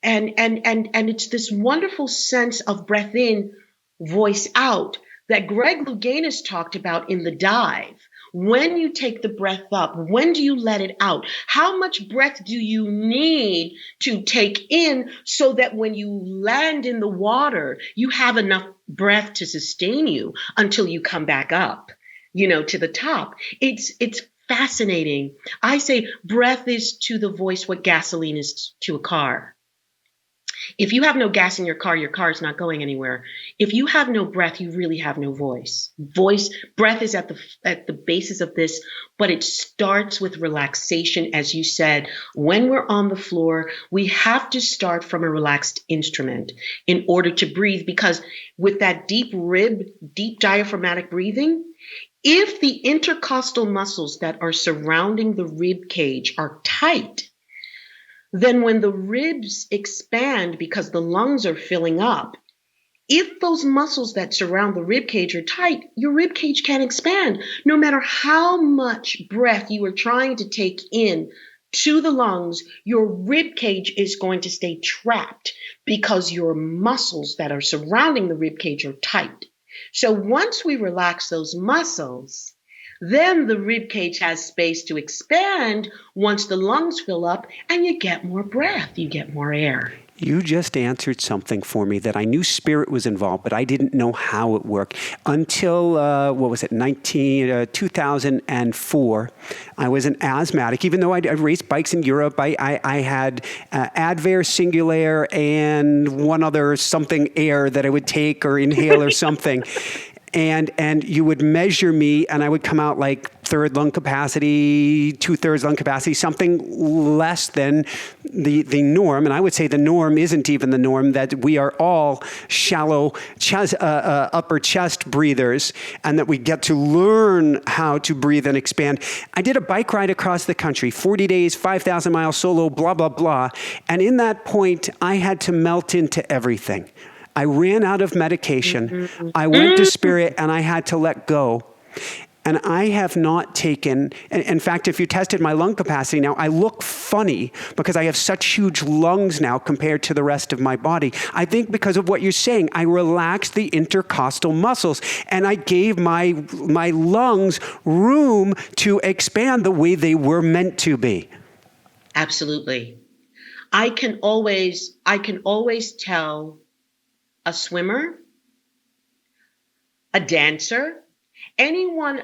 And it's this wonderful sense of breath in, voice out that Greg Louganis talked about in the dive. When you take the breath up, when do you let it out? How much breath do you need to take in so that when you land in the water, you have enough breath to sustain you until you come back up, to the top? It's fascinating. I say breath is to the voice what gasoline is to a car. If you have no gas in your car is not going anywhere. If you have no breath, you really have no voice. Breath is at the basis of this, but it starts with relaxation. As you said, when we're on the floor, we have to start from a relaxed instrument in order to breathe, because with that deep diaphragmatic breathing, if the intercostal muscles that are surrounding the rib cage are tight, then when the ribs expand because the lungs are filling up, if those muscles that surround the rib cage are tight, your rib cage can't expand. No matter how much breath you are trying to take in to the lungs, your rib cage is going to stay trapped because your muscles that are surrounding the rib cage are tight. So once we relax those muscles, then the rib cage has space to expand once the lungs fill up and you get more breath, you get more air. You just answered something for me that I knew spirit was involved, but I didn't know how it worked until, 2004. I was an asthmatic. Even though I raced bikes in Europe, I had Advair, Singulair, and one other something air that I would take or inhale or something. And you would measure me, and I would come out like third lung capacity, 2/3 lung capacity, something less than the norm. And I would say the norm isn't even the norm, that we are all shallow upper chest breathers, and that we get to learn how to breathe and expand. I did a bike ride across the country, 40 days, 5,000 miles solo, blah, blah, blah. And in that point, I had to melt into everything. I ran out of medication. I went to spirit, and I had to let go. And I have not taken, in fact, if you tested my lung capacity now, I look funny because I have such huge lungs now compared to the rest of my body. I think because of what you're saying, I relaxed the intercostal muscles, and I gave my lungs room to expand the way they were meant to be. Absolutely. I can always tell a swimmer, a dancer, anyone,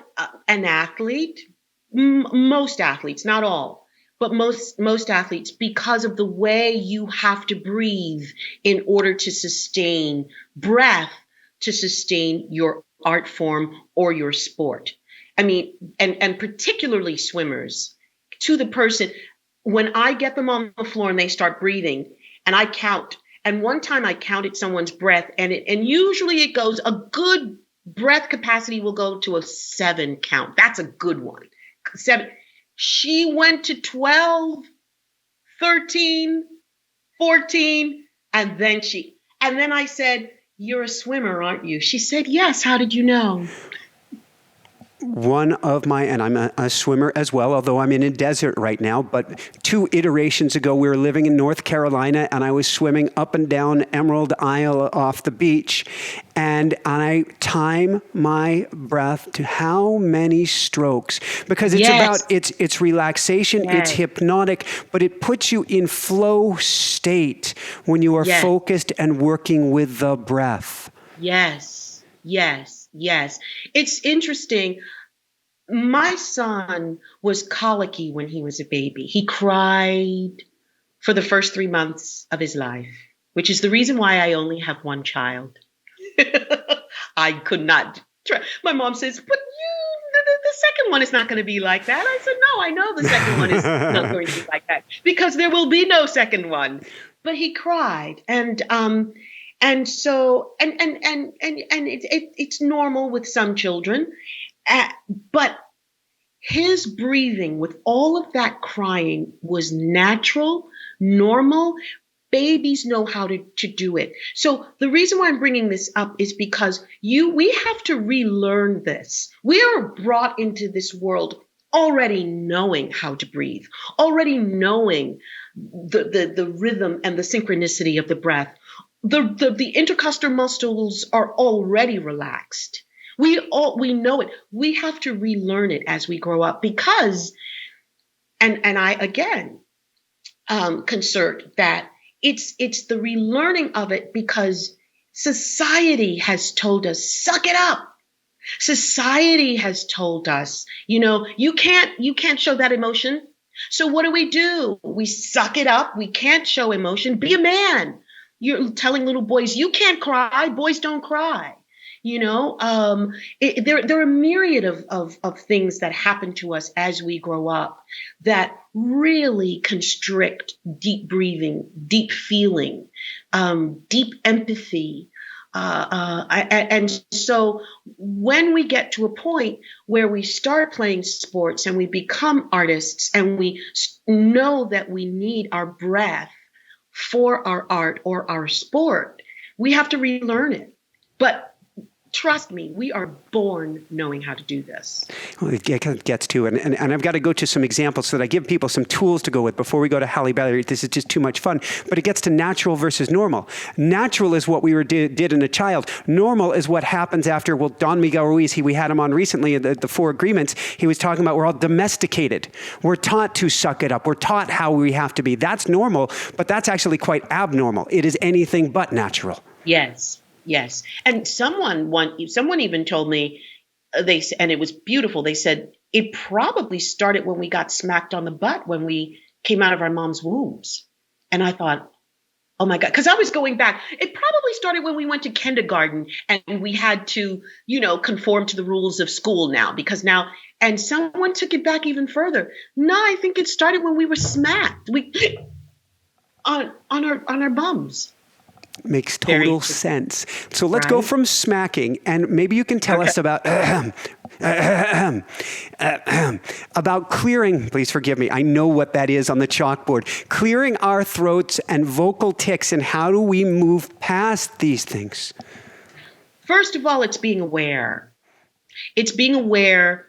an athlete, most athletes, not all, but most athletes, because of the way you have to breathe in order to sustain breath, to sustain your art form or your sport. I mean, and particularly swimmers, to the person, when I get them on the floor and they start breathing and I count. And one time I counted someone's breath, and usually it goes, a good breath capacity will go to a 7 count. That's a good one. 7. She went to 12, 13, 14, and then I said, "You're a swimmer, aren't you?" She said, "Yes. How did you know?" And I'm a swimmer as well, although I'm in a desert right now, but 2 iterations ago, we were living in North Carolina, and I was swimming up and down Emerald Isle off the beach, and I time my breath to how many strokes, because it's about, it's relaxation, it's hypnotic, but it puts you in flow state when you are focused and working with the breath. Yes. It's interesting. My son was colicky when he was a baby. He cried for the first 3 months of his life, which is the reason why I only have one child. I could not try. My mom says, "But the second one is not going to be like that." I said, "No, I know the second one is not going to be like that, because there will be no second one." But he cried, and so it's normal with some children, but his breathing with all of that crying was natural, normal. Babies know how to do it. So the reason why I'm bringing this up is because we have to relearn this. We are brought into this world already knowing how to breathe, already knowing the rhythm and the synchronicity of the breath. The intercostal muscles are already relaxed. We know it. We have to relearn it as we grow up, because, and I again concert that it's the relearning of it, because society has told us, suck it up. Society has told us, you can't show that emotion. So what do? We suck it up. We can't show emotion. Be a man. You're telling little boys, you can't cry. Boys don't cry. There are a myriad of things that happen to us as we grow up that really constrict deep breathing, deep feeling, deep empathy. And so when we get to a point where we start playing sports and we become artists, and we know that we need our breath for our art or our sport, we have to relearn it. But trust me, we are born knowing how to do this. Well, it gets to, and I've got to go to some examples so that I give people some tools to go with before we go to Halle Berry. This is just too much fun. But it gets to natural versus normal. Natural is what we did in a child. Normal is what happens after, well, Don Miguel Ruiz, we had him on recently, the Four Agreements. He was talking about we're all domesticated. We're taught to suck it up. We're taught how we have to be. That's normal, but that's actually quite abnormal. It is anything but natural. Yes. Yes. And someone even told me, and it was beautiful. They said it probably started when we got smacked on the butt when we came out of our mom's wombs. And I thought, oh my God, because I was going back. It probably started when we went to kindergarten and we had to, conform to the rules of school and someone took it back even further. No, I think it started when we were smacked. On our bums. Makes total sense. So let's go from smacking, and maybe you can tell us about clearing. Please forgive me. I know what that is on the chalkboard. Clearing our throats and vocal tics, and how do we move past these things? First of all, it's being aware. It's being aware.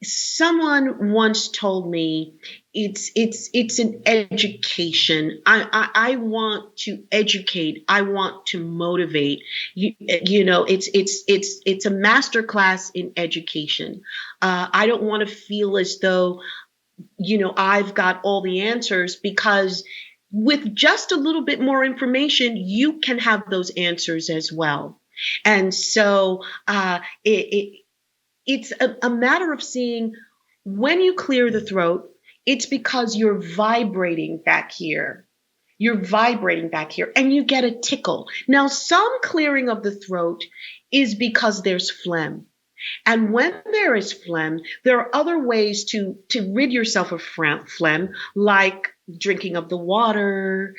Someone once told me it's an education. I want to educate. I want to motivate. It's a master class in education. I don't want to feel as though, I've got all the answers, because with just a little bit more information, you can have those answers as well. And so it's a matter of seeing when you clear the throat, it's because you're vibrating back here. You're vibrating back here and you get a tickle. Now, some clearing of the throat is because there's phlegm. And when there is phlegm, there are other ways to rid yourself of phlegm, like drinking of the water,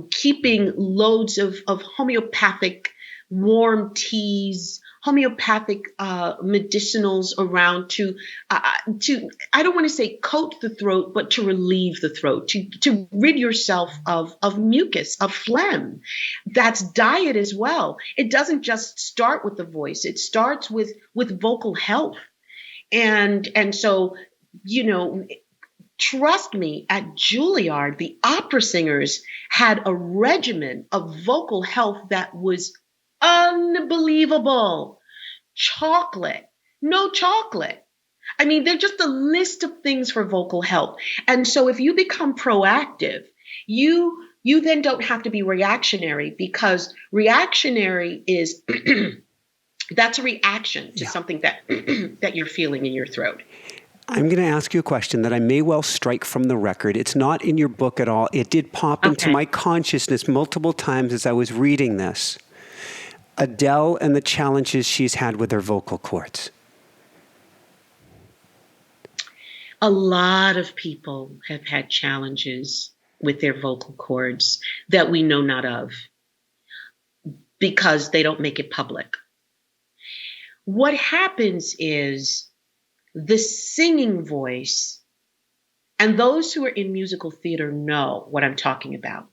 keeping loads of homeopathic warm teas, homeopathic medicinals around to I don't want to say coat the throat, but to relieve the throat, to rid yourself of mucus, of phlegm. That's diet as well. It doesn't just start with the voice. It starts with vocal health. And so, trust me, at Julliard, the opera singers had a regimen of vocal health that was unbelievable. Chocolate, no chocolate. I mean, they're just a list of things for vocal health. And so if you become proactive, you then don't have to be reactionary, because reactionary is that's a reaction to something that that you're feeling in your throat. I'm going to ask you a question that I may well strike from the record. It's not in your book at all. It did pop into my consciousness multiple times as I was reading this. Adele and the challenges she's had with her vocal cords. A lot of people have had challenges with their vocal cords that we know not of, because they don't make it public. What happens is the singing voice, and those who are in musical theater know what I'm talking about.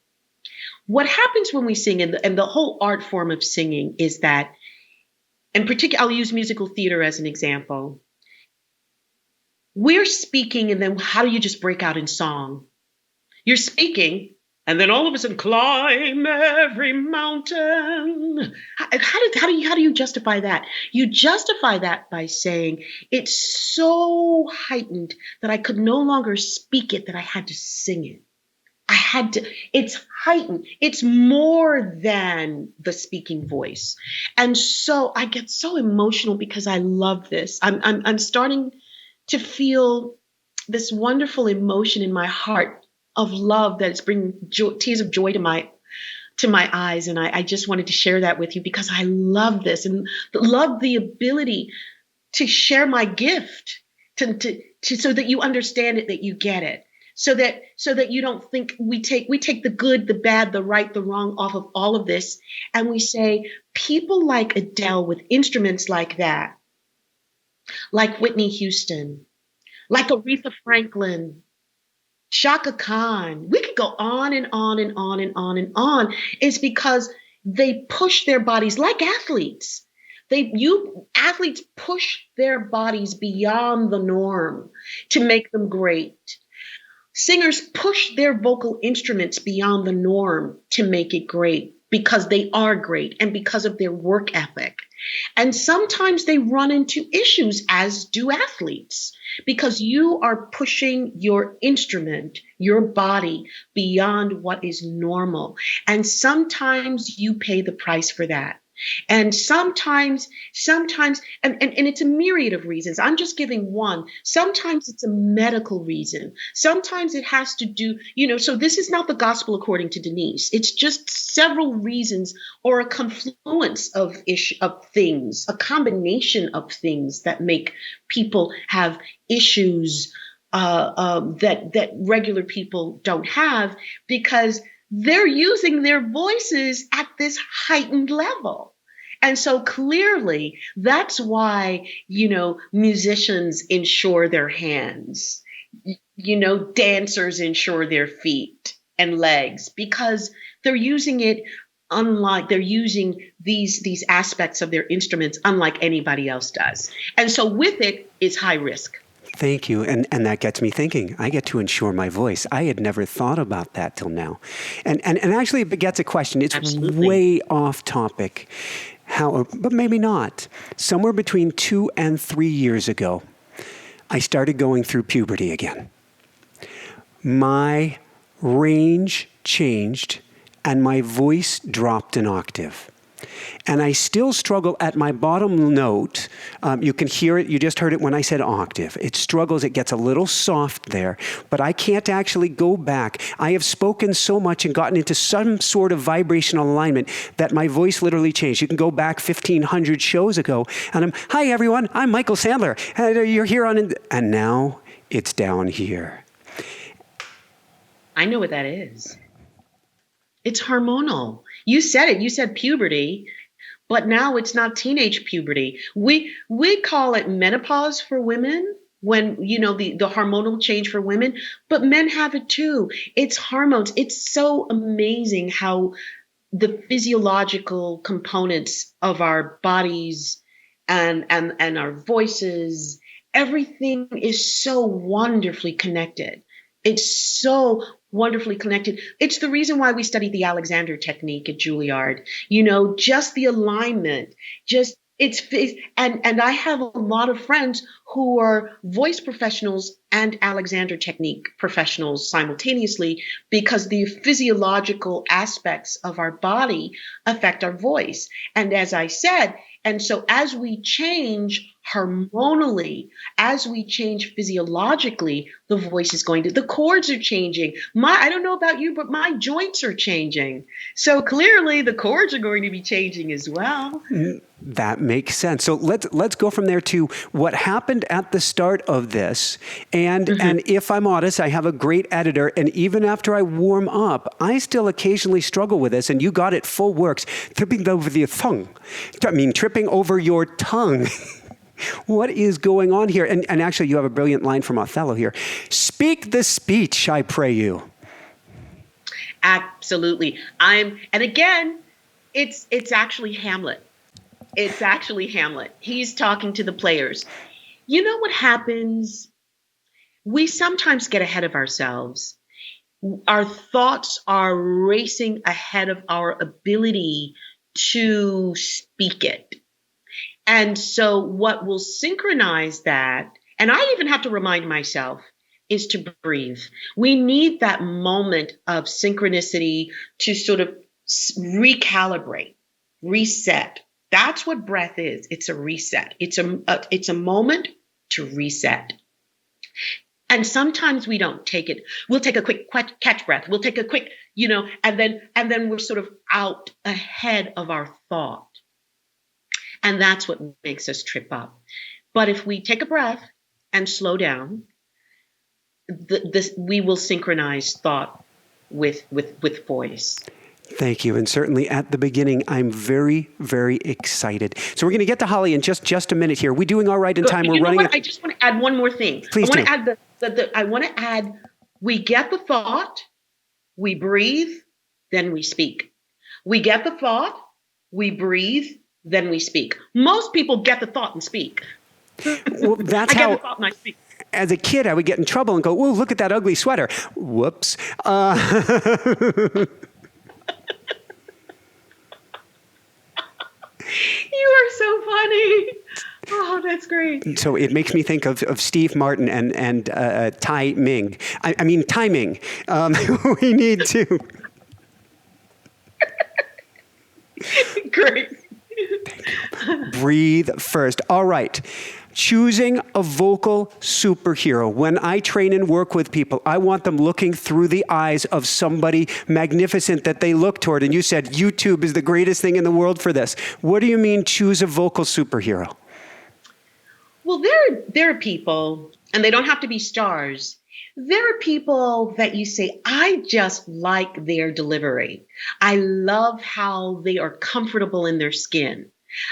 What happens when we sing, and the whole art form of singing is that, in particular, I'll use musical theater as an example. We're speaking, and then how do you just break out in song? You're speaking, and then all of a sudden, climb every mountain. How do you justify that? You justify that by saying it's so heightened that I could no longer speak it, that I had to sing it. It's heightened. It's more than the speaking voice. And so I get so emotional because I love this. I'm starting to feel this wonderful emotion in my heart of love that is bringing tears of joy to my eyes. And I just wanted to share that with you because I love this and love the ability to share my gift to so that you understand it, that you get it. So that you don't think we take the good, the bad, the right, the wrong off of all of this. And we say people like Adele with instruments like that, like Whitney Houston, like Aretha Franklin, Shaka Khan, we could go on and on and on and on and on, is because they push their bodies like athletes. Athletes push their bodies beyond the norm to make them great. Singers push their vocal instruments beyond the norm to make it great because they are great and because of their work ethic. And sometimes they run into issues, as do athletes, because you are pushing your instrument, your body, beyond what is normal. And sometimes you pay the price for that. And sometimes, and it's a myriad of reasons. I'm just giving one. Sometimes it's a medical reason. Sometimes it has to do, so this is not the gospel according to Denise. It's just several reasons or a confluence of things, a combination of things that make people have issues that regular people don't have, because they're using their voices at this heightened level. And so clearly that's why, musicians insure their hands, dancers insure their feet and legs, because they're using it they're using these aspects of their instruments unlike anybody else does. And so with it is high risk. Thank you. And that gets me thinking. I get to insure my voice. I had never thought about that till now. And actually it begets a question. It's Absolutely. Way off topic, but maybe not. Somewhere between 2 and 3 years ago, I started going through puberty again. My range changed and my voice dropped an octave. And I still struggle at my bottom note. You can hear it. You just heard it when I said octave. It struggles. It gets a little soft there. But I can't actually go back. I have spoken so much and gotten into some sort of vibrational alignment that my voice literally changed. You can go back 1,500 shows ago. And hi, everyone. I'm Michael Sandler. You're here on... And now it's down here. I know what that is. It's hormonal. You said it. You said puberty, but now it's not teenage puberty. We call it menopause for women when, the hormonal change for women, but men have it too. It's hormones. It's so amazing how the physiological components of our bodies and our voices, everything is so wonderfully connected. It's so wonderfully connected. It's the reason why we study the Alexander technique at Julliard. Just the alignment, and I have a lot of friends who are voice professionals and Alexander technique professionals simultaneously, because the physiological aspects of our body affect our voice. And as I said, and so as we change hormonally, as we change physiologically, the voice is the chords are changing. I don't know about you, but my joints are changing. So clearly the chords are going to be changing as well. That makes sense. So let's go from there to what happened at the start of this. And if I'm honest, I have a great editor. And even after I warm up, I still occasionally struggle with this. And you got it full works. Tripping over the tongue. Tripping over your tongue. What is going on here? And actually, you have a brilliant line from Othello here. Speak the speech, I pray you. Absolutely. And again, it's actually Hamlet. It's actually Hamlet. He's talking to the players. You know what happens? We sometimes get ahead of ourselves. Our thoughts are racing ahead of our ability to speak it. And so what will synchronize that, and I even have to remind myself, is to breathe. We need that moment of synchronicity to sort of recalibrate, reset. That's what breath is. It's a reset. It's a moment to reset. And sometimes we don't take it. We'll take a quick catch breath. We'll take a quick, and then we're sort of out ahead of our thought. And that's what makes us trip up. But if we take a breath and slow down, we will synchronize thought with voice. Thank you. And certainly at the beginning, I'm very, very excited. So we're going to get to Halle in just a minute here. Are we doing all right in time? We're running. I just want to add one more thing. Please do. I want to add, we get the thought, we breathe, then we speak. We get the thought, we breathe, then we speak. Most people get the thought and speak. Well, that's I get how, the thought and I speak. as a kid, I would get in trouble and go, "Oh, look at that ugly sweater." Whoops. You are so funny. Oh, that's great. So it makes me think of Steve Martin and Tai Ming. I mean, timing. We need to. Great. Breathe first. All right. Choosing a vocal superhero. When I train and work with people, I want them looking through the eyes of somebody magnificent that they look toward. And you said YouTube is the greatest thing in the world for this. What do you mean choose a vocal superhero? Well, there are people, and they don't have to be stars. There are people that you say, I just like their delivery. I love how they are comfortable in their skin.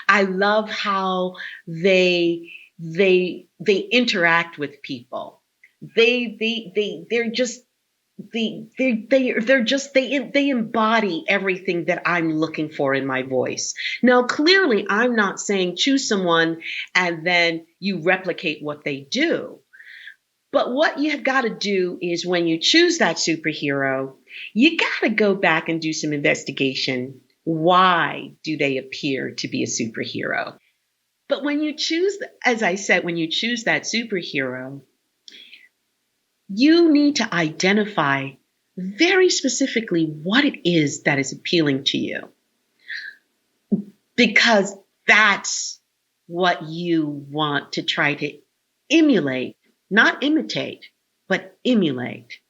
I love how they interact with people. They embody everything that I'm looking for in my voice. Now, clearly, I'm not saying choose someone and then you replicate what they do. But what you have got to do is when you choose that superhero, you got to go back and do some investigation. Why do they appear to be a superhero? But when you choose, as I said, when you choose that superhero, you need to identify very specifically what it is that is appealing to you. Because that's what you want to try to emulate, not imitate, but emulate.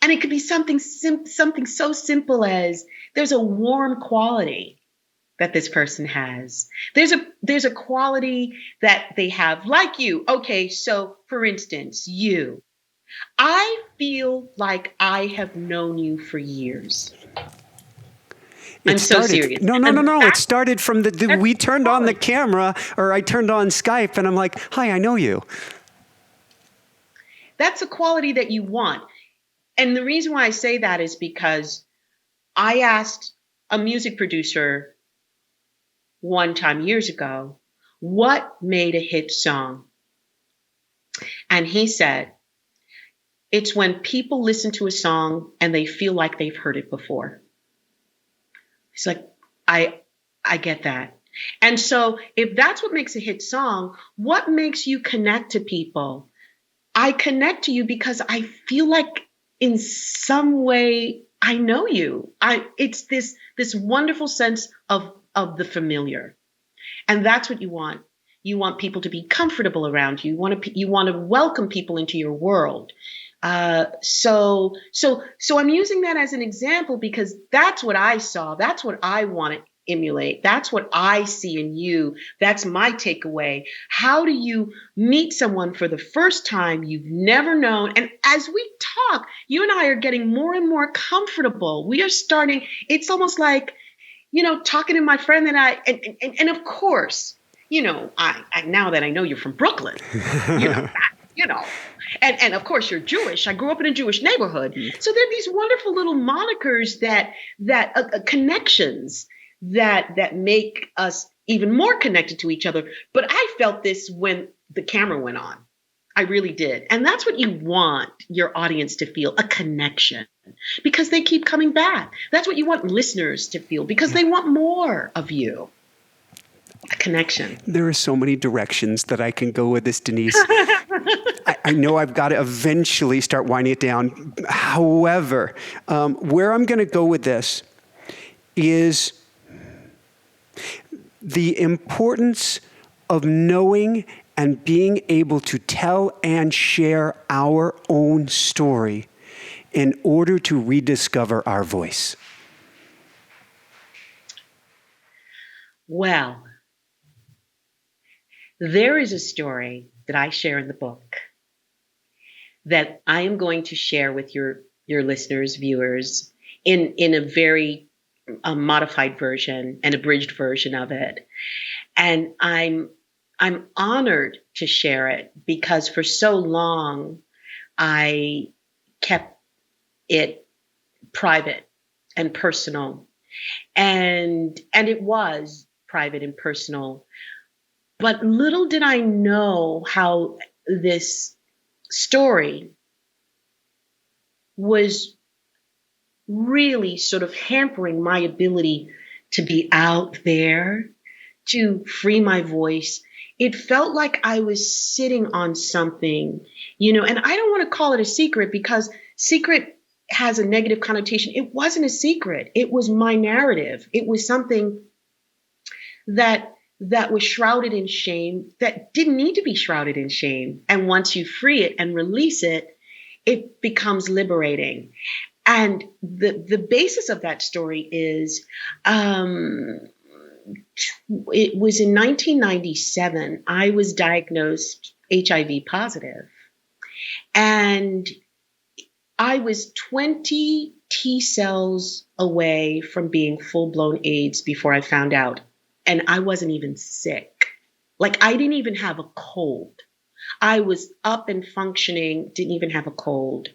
And it could be something so simple as there's a warm quality that this person has. There's a quality that they have, like you. Okay, so for instance, you. I feel like I have known you for years. I'm so serious. No. It started from we turned on the camera, or I turned on Skype, and I'm like, "Hi, I know you." That's a quality that you want. And the reason why I say that is because I asked a music producer one time years ago, what made a hit song? And he said, it's when people listen to a song and they feel like they've heard it before. It's like, I get that. And so if that's what makes a hit song, what makes you connect to people? I connect to you because I feel like in some way I know you. It's this wonderful sense of the familiar. And that's what you want. You want people to be comfortable around you. You want to welcome people into your world. So I'm using that as an example because that's what I saw. That's what I want to emulate. That's what I see in you. That's my takeaway. How do you meet someone for the first time you've never known? And as we talk, you and I are getting more and more comfortable. We are starting, it's almost like, talking to my friend and of course, I now that I know you're from Brooklyn, and of course you're Jewish. I grew up in a Jewish neighborhood. So there are these wonderful little monikers that connections that make us even more connected to each other. But I felt this when the camera went on. I really did. And that's what you want your audience to feel, a connection, because they keep coming back. That's what you want listeners to feel because they want more of you. A connection. There are so many directions that I can go with this, Denise. I know I've got to eventually start winding it down. However, where I'm going to go with this is the importance of knowing and being able to tell and share our own story in order to rediscover our voice. Well, there is a story that I share in the book that I am going to share with your listeners, viewers, in a very modified version, an abridged version of it. And I'm honored to share it because for so long I kept it private and personal And it was private and personal. But little did I know how this story was really sort of hampering my ability to be out there, to free my voice. It felt like I was sitting on something, and I don't want to call it a secret because secret has a negative connotation. It wasn't a secret. It was my narrative. It was something that was shrouded in shame, that didn't need to be shrouded in shame. And once you free it and release it, it becomes liberating. And the basis of that story is, it was in 1997, I was diagnosed HIV positive. And I was 20 T cells away from being full-blown AIDS before I found out. And I wasn't even sick. Like, I didn't even have a cold. I was up and functioning, didn't even have a cold.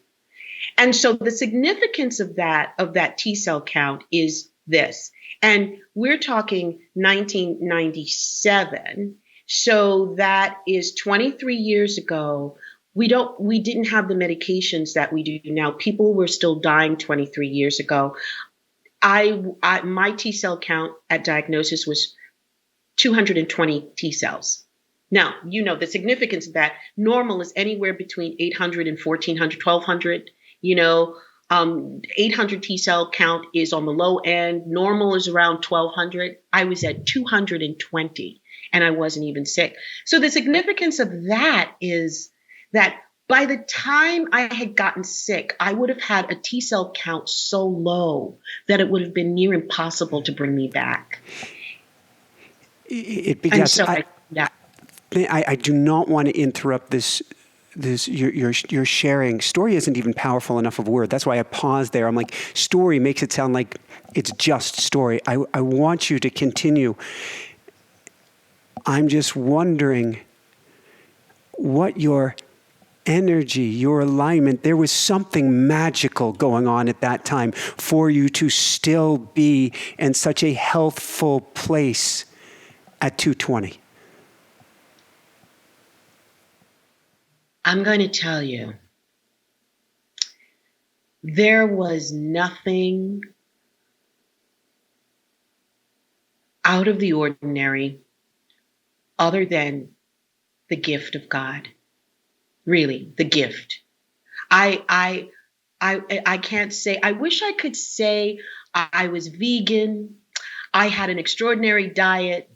And so the significance of that T cell count is this. And we're talking 1997. So that is 23 years ago. We didn't have the medications that we do now. People were still dying 23 years ago. My T cell count at diagnosis was 220 T cells. Now, the significance of that. Normal is anywhere between 800 and 1400, 1200. 800 T cell count is on the low end. Normal is around 1200. I was at 220 and I wasn't even sick. So the significance of that is that by the time I had gotten sick, I would have had a T cell count so low that it would have been near impossible to bring me back. I do not want to interrupt this. Your sharing. Story isn't even powerful enough of a word. That's why I paused there. I'm like, story makes it sound like it's just story. I want you to continue. I'm just wondering what your energy, your alignment, there was something magical going on at that time for you to still be in such a healthful place at 220. I'm going to tell you, there was nothing out of the ordinary other than the gift of God. Really, the gift. I can't say, I wish I could say I was vegan. I had an extraordinary diet.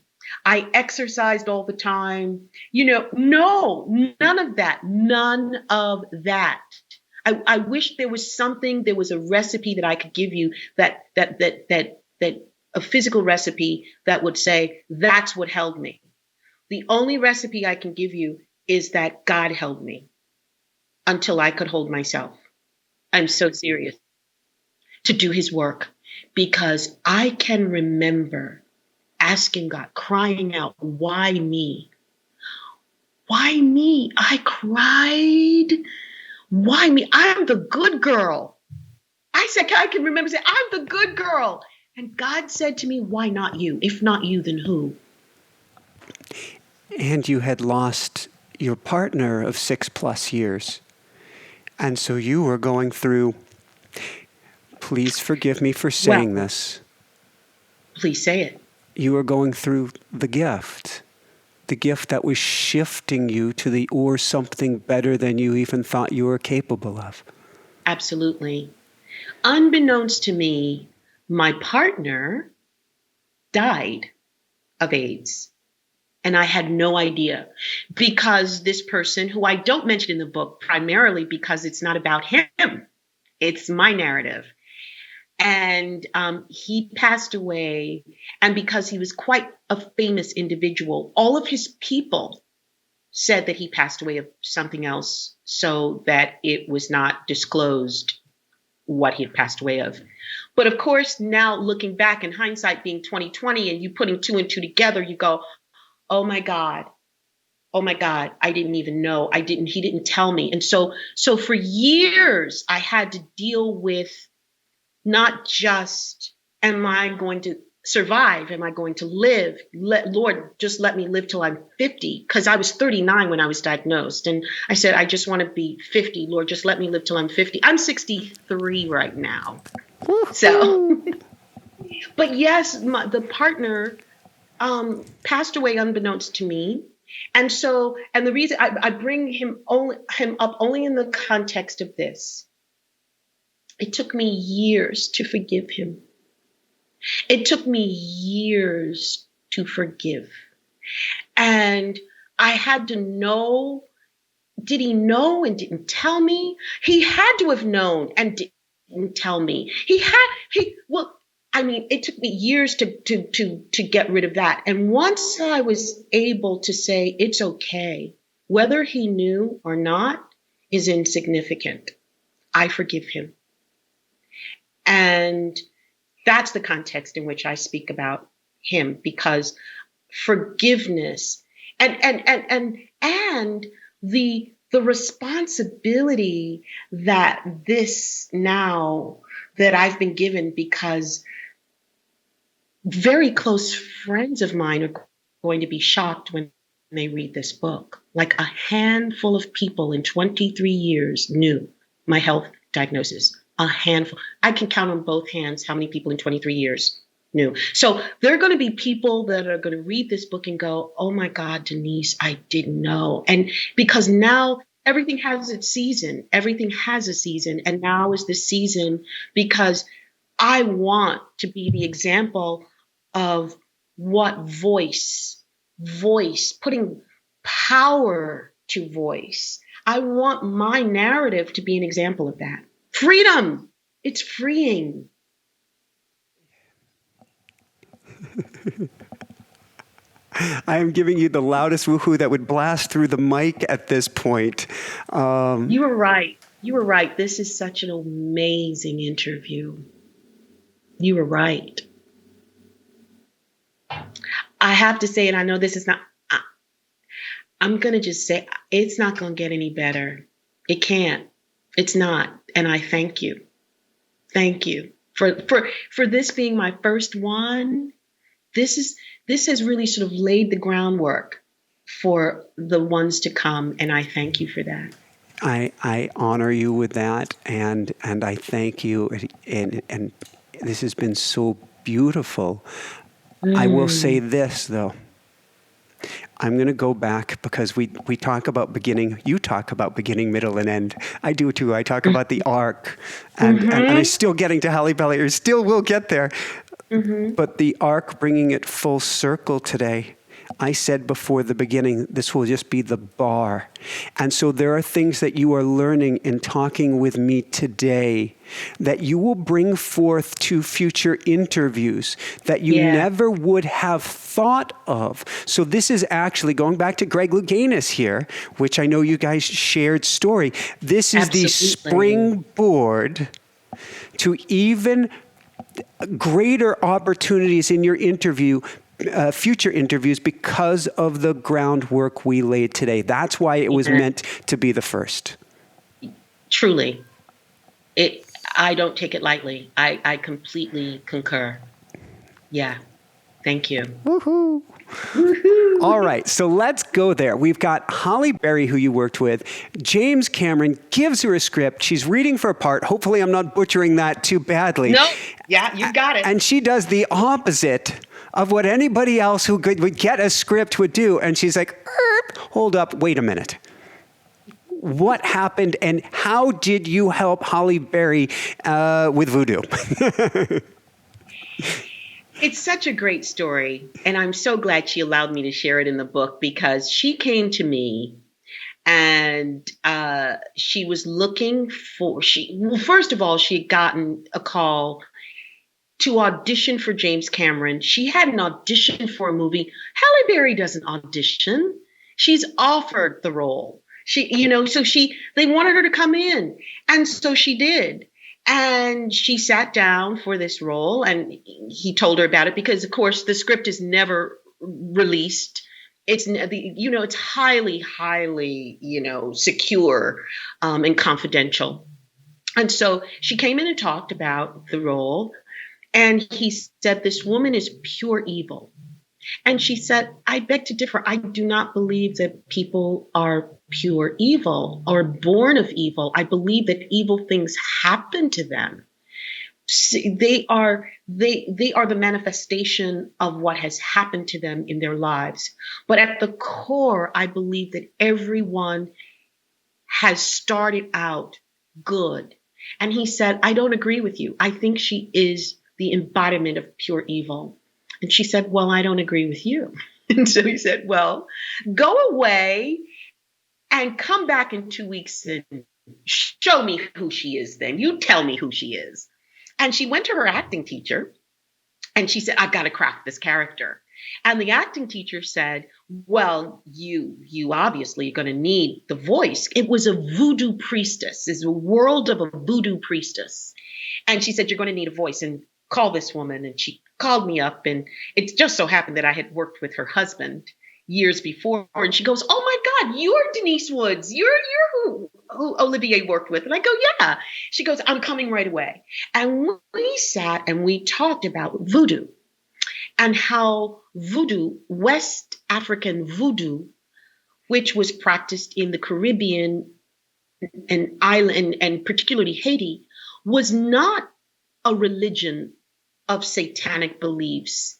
I exercised all the time. No, none of that. None of that. I wish there was something, there was a recipe that I could give you that a physical recipe that would say, that's what held me. The only recipe I can give you is that God held me until I could hold myself. I'm so serious. To do his work, because I can remember asking God, crying out, why me? Why me? I cried. Why me? I'm the good girl. I can remember saying, I'm the good girl. And God said to me, why not you? If not you, then who? And you had lost your partner of 6+ years. And so you were going through, please forgive me for saying this. Please say it. You were going through the gift that was shifting you to the or something better than you even thought you were capable of. Absolutely. Unbeknownst to me, my partner died of AIDS. And I had no idea, because this person, who I don't mention in the book, primarily because it's not about him, it's my narrative. And he passed away. And because he was quite a famous individual, all of his people said that he passed away of something else, so that it was not disclosed what he had passed away of. But of course, now looking back, in hindsight being 2020, and you putting two and two together, you go, oh my God, I didn't even know. He didn't tell me. And so for years, I had to deal with not just Am I going to survive? Am I going to live? Lord, just let me live till I'm 50. Because I was 39 when I was diagnosed. And I said, I just want to be 50. Lord, just let me live till I'm 50. I'm 63 right now. So, but yes, the partner passed away unbeknownst to me. And so, and the reason I bring him up only in the context of this, it took me years to forgive him. It took me years to forgive. And I had to know, did he know and didn't tell me? He had to have known and didn't tell me. It took me years to get rid of that. And once I was able to say, it's okay, whether he knew or not is insignificant. I forgive him. And that's the context in which I speak about him, because forgiveness and the responsibility that this now that I've been given, because very close friends of mine are going to be shocked when they read this book. Like a handful of people in 23 years knew my health diagnosis. A handful. I can count on both hands how many people in 23 years knew. So there are going to be people that are going to read this book and go, oh my God, Denise, I didn't know. And because now everything has its season. Everything has a season. And now is the season, because I want to be the example of what voice, putting power to voice. I want my narrative to be an example of that. Freedom. It's freeing. I am giving you the loudest woohoo that would blast through the mic at this point. You were right. You were right. This is such an amazing interview. You were right. I have to say, and I know this is not, I'm going to just say, it's not going to get any better. It can't. It's not. And I thank you. Thank you for this being my first one. This has really sort of laid the groundwork for the ones to come. And I thank you for that. I honor you with that. And I thank you. And this has been so beautiful. I will say this, though. I'm going to go back, because we talk about beginning. You talk about beginning, middle, and end. I do too. I talk about the arc, and I'm still getting to Halle Berry. Or still will get there. But the arc, bringing it full circle today. I said before the beginning, this will just be the bar. And so there are things that you are learning in talking with me today that you will bring forth to future interviews that you never would have thought of. So this is actually going back to Greg Louganis here, which I know you guys shared story. This is the springboard to even greater opportunities in your interview, future interviews, because of the groundwork we laid today. That's why it was meant to be the first. Truly. I don't take it lightly. I completely concur. Yeah. Thank you. Woohoo. Woohoo. All right, so let's go there. We've got Halle Berry, who you worked with. James Cameron gives her a script. She's reading for a part. Hopefully I'm not butchering that too badly. No, yeah, you got it. And she does the opposite of what anybody else who would get a script would do. And she's like, hold up, wait a minute. What happened, and how did you help Halle Berry with voodoo? It's such a great story, and I'm so glad she allowed me to share it in the book, because she came to me and she was looking for, first of all, she had gotten a call to audition for James Cameron. She hadn't auditioned for a movie. Halle Berry doesn't audition. She's offered the role. They wanted her to come in. And so she did. And she sat down for this role, and he told her about it, because of course the script is never released. It's highly, highly, secure and confidential. And so she came in and talked about the role. And he said, this woman is pure evil. And she said, I beg to differ. I do not believe that people are pure evil or born of evil. I believe that evil things happen to them. They are the manifestation of what has happened to them in their lives. But at the core, I believe that everyone has started out good. And he said, I don't agree with you. I think she is the embodiment of pure evil. And she said, well, I don't agree with you. And so he said, well, go away and come back in 2 weeks and show me who she is then. You tell me who she is. And she went to her acting teacher and she said, I've got to craft this character. And the acting teacher said, well, you obviously are going to need the voice. It was a voodoo priestess. It's a world of a voodoo priestess. And she said, you're going to need a voice and call this woman. And she called me up, and it just so happened that I had worked with her husband years before. And she goes, oh my God, you're Denise Woods. You're who Olivier worked with. And I go, yeah. She goes, I'm coming right away. And we sat and we talked about voodoo and how voodoo, West African voodoo, which was practiced in the Caribbean and island, and particularly Haiti, was not a religion of satanic beliefs.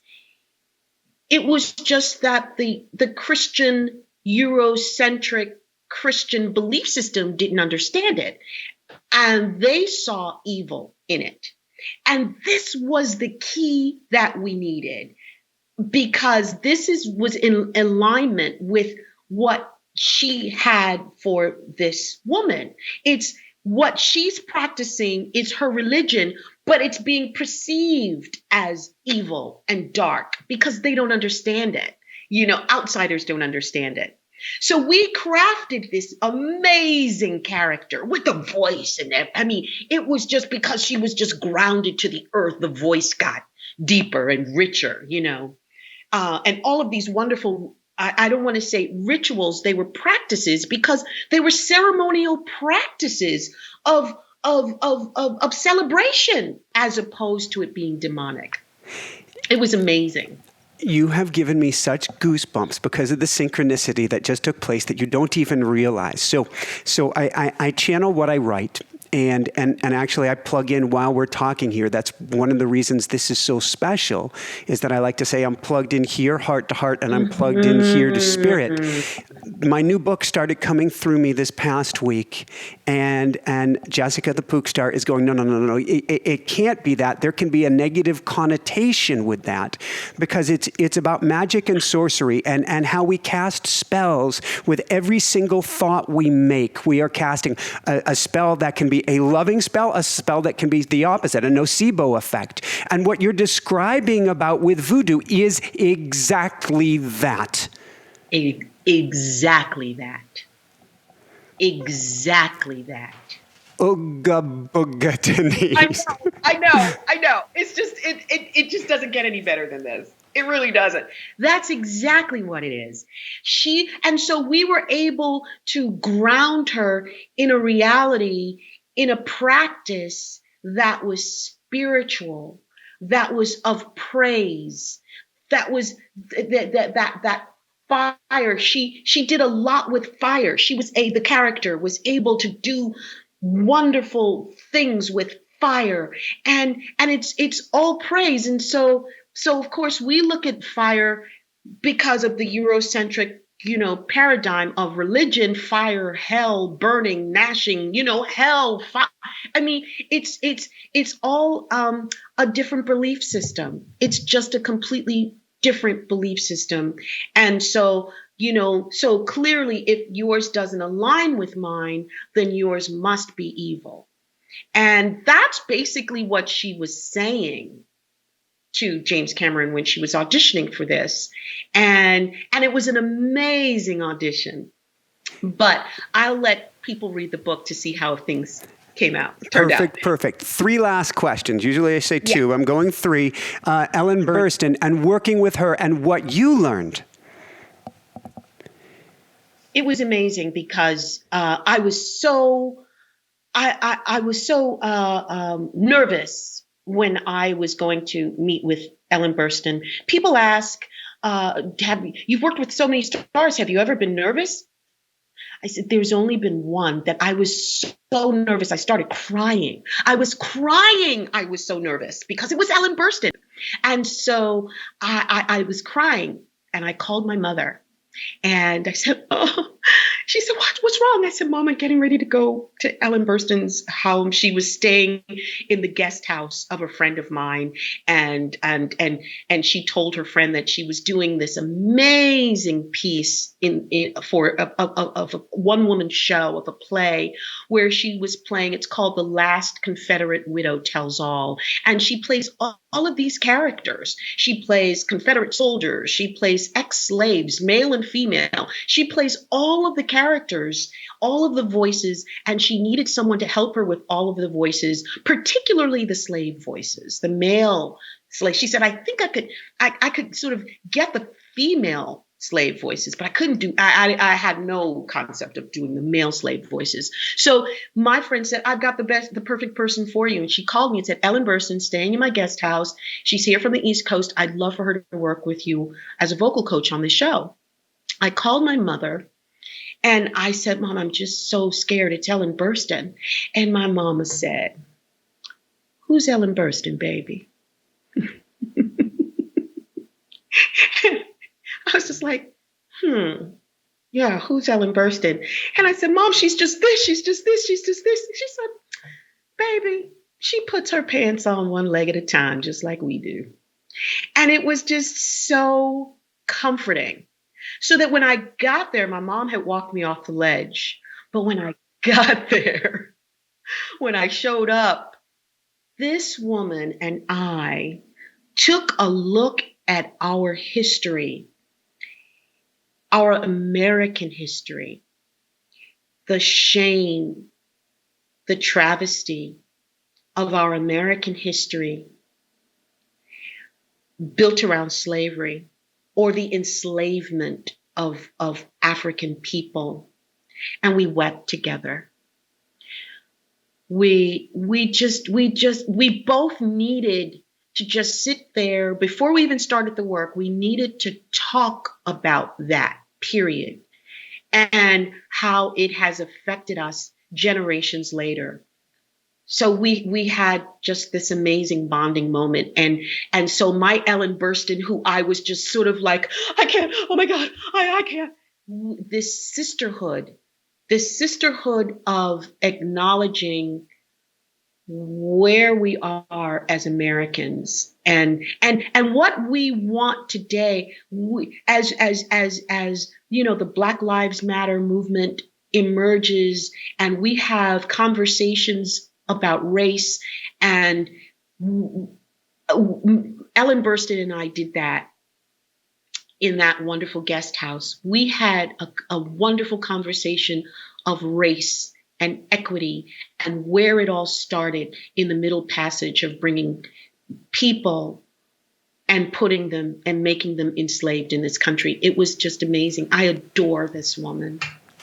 It was just that the Christian, Eurocentric Christian belief system didn't understand it. And they saw evil in it. And this was the key that we needed, because this was in alignment with what she had for this woman. It's what she's practicing is her religion, but it's being perceived as evil and dark because they don't understand it. Outsiders don't understand it. So we crafted this amazing character with the voice and it was just because she was just grounded to the earth. The voice got deeper and richer, and all of these wonderful, I don't want to say rituals, they were practices because they were ceremonial practices of celebration as opposed to it being demonic. It was amazing. You have given me such goosebumps because of the synchronicity that just took place that you don't even realize. So I channel what I write. And actually, I plug in while we're talking here. That's one of the reasons this is so special, is that I like to say I'm plugged in here, heart to heart, and I'm plugged in here to spirit. My new book started coming through me this past week, and Jessica the Pook Star is going, no. It can't be that. There can be a negative connotation with that, because it's about magic and sorcery and how we cast spells with every single thought we make. We are casting a spell that can be a loving spell, a spell that can be the opposite, a nocebo effect. And what you're describing about with voodoo is exactly that. Exactly that. Exactly that. Ooga booga, Denise. I know. It's just, it just doesn't get any better than this. It really doesn't. That's exactly what it is. And so we were able to ground her in a reality, in a practice that was spiritual, that was of praise, that was that fire. She did a lot with fire. The character was able to do wonderful things with fire, and it's all praise. And so of course we look at fire because of the Eurocentric paradigm of religion: fire, hell, burning, gnashing, hell, fire. It's all a different belief system. It's just a completely different belief system. And so clearly, if yours doesn't align with mine, then yours must be evil. And that's basically what she was saying to James Cameron when she was auditioning for this. And it was an amazing audition. But I'll let people read the book to see how things turned out. Perfect. 3 last questions. Usually I say 2. I'm going 3. Ellen Burstyn, and working with her and what you learned. It was amazing because I was so nervous when I was going to meet with Ellen Burstyn, people ask, you've worked with so many stars, have you ever been nervous? I said, there's only been one that I was so nervous. I started crying. I was crying. I was so nervous because it was Ellen Burstyn. And so I was crying, and I called my mother. And I said, oh, she said, what's wrong? I said, Mom, I'm getting ready to go to Ellen Burstyn's home. She was staying in the guest house of a friend of mine. And she told her friend that she was doing this amazing piece for a one woman show of a play where she was playing. It's called The Last Confederate Widow Tells All. And she plays all of these characters. She plays Confederate soldiers. She plays ex-slaves, male and female. She plays all of the characters, all of the voices, and she needed someone to help her with all of the voices, particularly the slave voices, the male slave. She said, I think I could sort of get the female slave voices, but I couldn't do, I had no concept of doing the male slave voices. So my friend said, I've got the perfect person for you. And she called me and said, Ellen Burstyn, staying in my guest house. She's here from the East Coast. I'd love for her to work with you as a vocal coach on the show. I called my mother and I said, Mom, I'm just so scared. It's Ellen Burstyn. And my mama said, who's Ellen Burstyn, baby? I was just like, yeah, who's Ellen Burstyn? And I said, Mom, she's just this, she's just this, she's just this. She said, baby, she puts her pants on one leg at a time, just like we do. And it was just so comforting. So that when I got there, my mom had walked me off the ledge. But when I got there, when I showed up, this woman and I took a look at our history, our American history, the shame, the travesty of our American history built around slavery or the enslavement of African people. And we wept together. We both needed to just sit there before we even started the work. We needed to talk about that period and how it has affected us generations later. So we had just this amazing bonding moment. And so my Ellen Burstyn, who I was just sort of like, I can't, oh my God, I can't. This sisterhood of acknowledging where we are as Americans and what we want today, as you know, the Black Lives Matter movement emerges and we have conversations about race, and Ellen Burstyn and I did that in that wonderful guest house. We had a wonderful conversation of race and equity and where it all started in the Middle Passage of bringing people and putting them and making them enslaved in this country. It was just amazing. I adore this woman.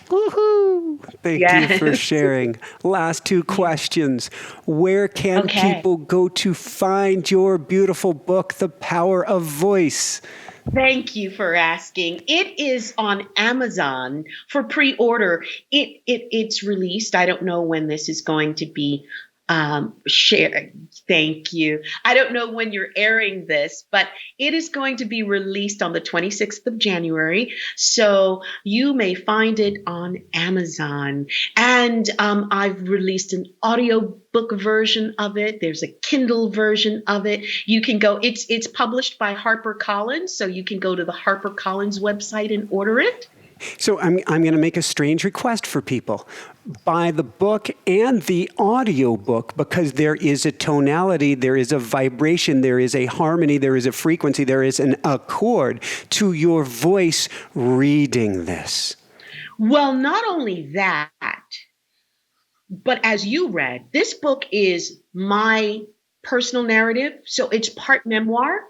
Woohoo! Thank you for sharing. Last two questions. Where can people go to find your beautiful book, The Power of Voice? Thank you for asking. It is on Amazon for pre-order. It's released. I don't know when this is going to be shared. Thank you. I don't know when you're airing this, but it is going to be released on the 26th of January. So you may find it on Amazon. And I've released an audiobook version of it. There's a Kindle version of it. You can go, it's published by HarperCollins. So you can go to the HarperCollins website and order it. So I'm going to make a strange request for people. Buy the book and the audio book, because there is a tonality, there is a vibration, there is a harmony, there is a frequency, there is an accord to your voice reading this. Well, not only that, but as you read, this book is my personal narrative. So it's part memoir,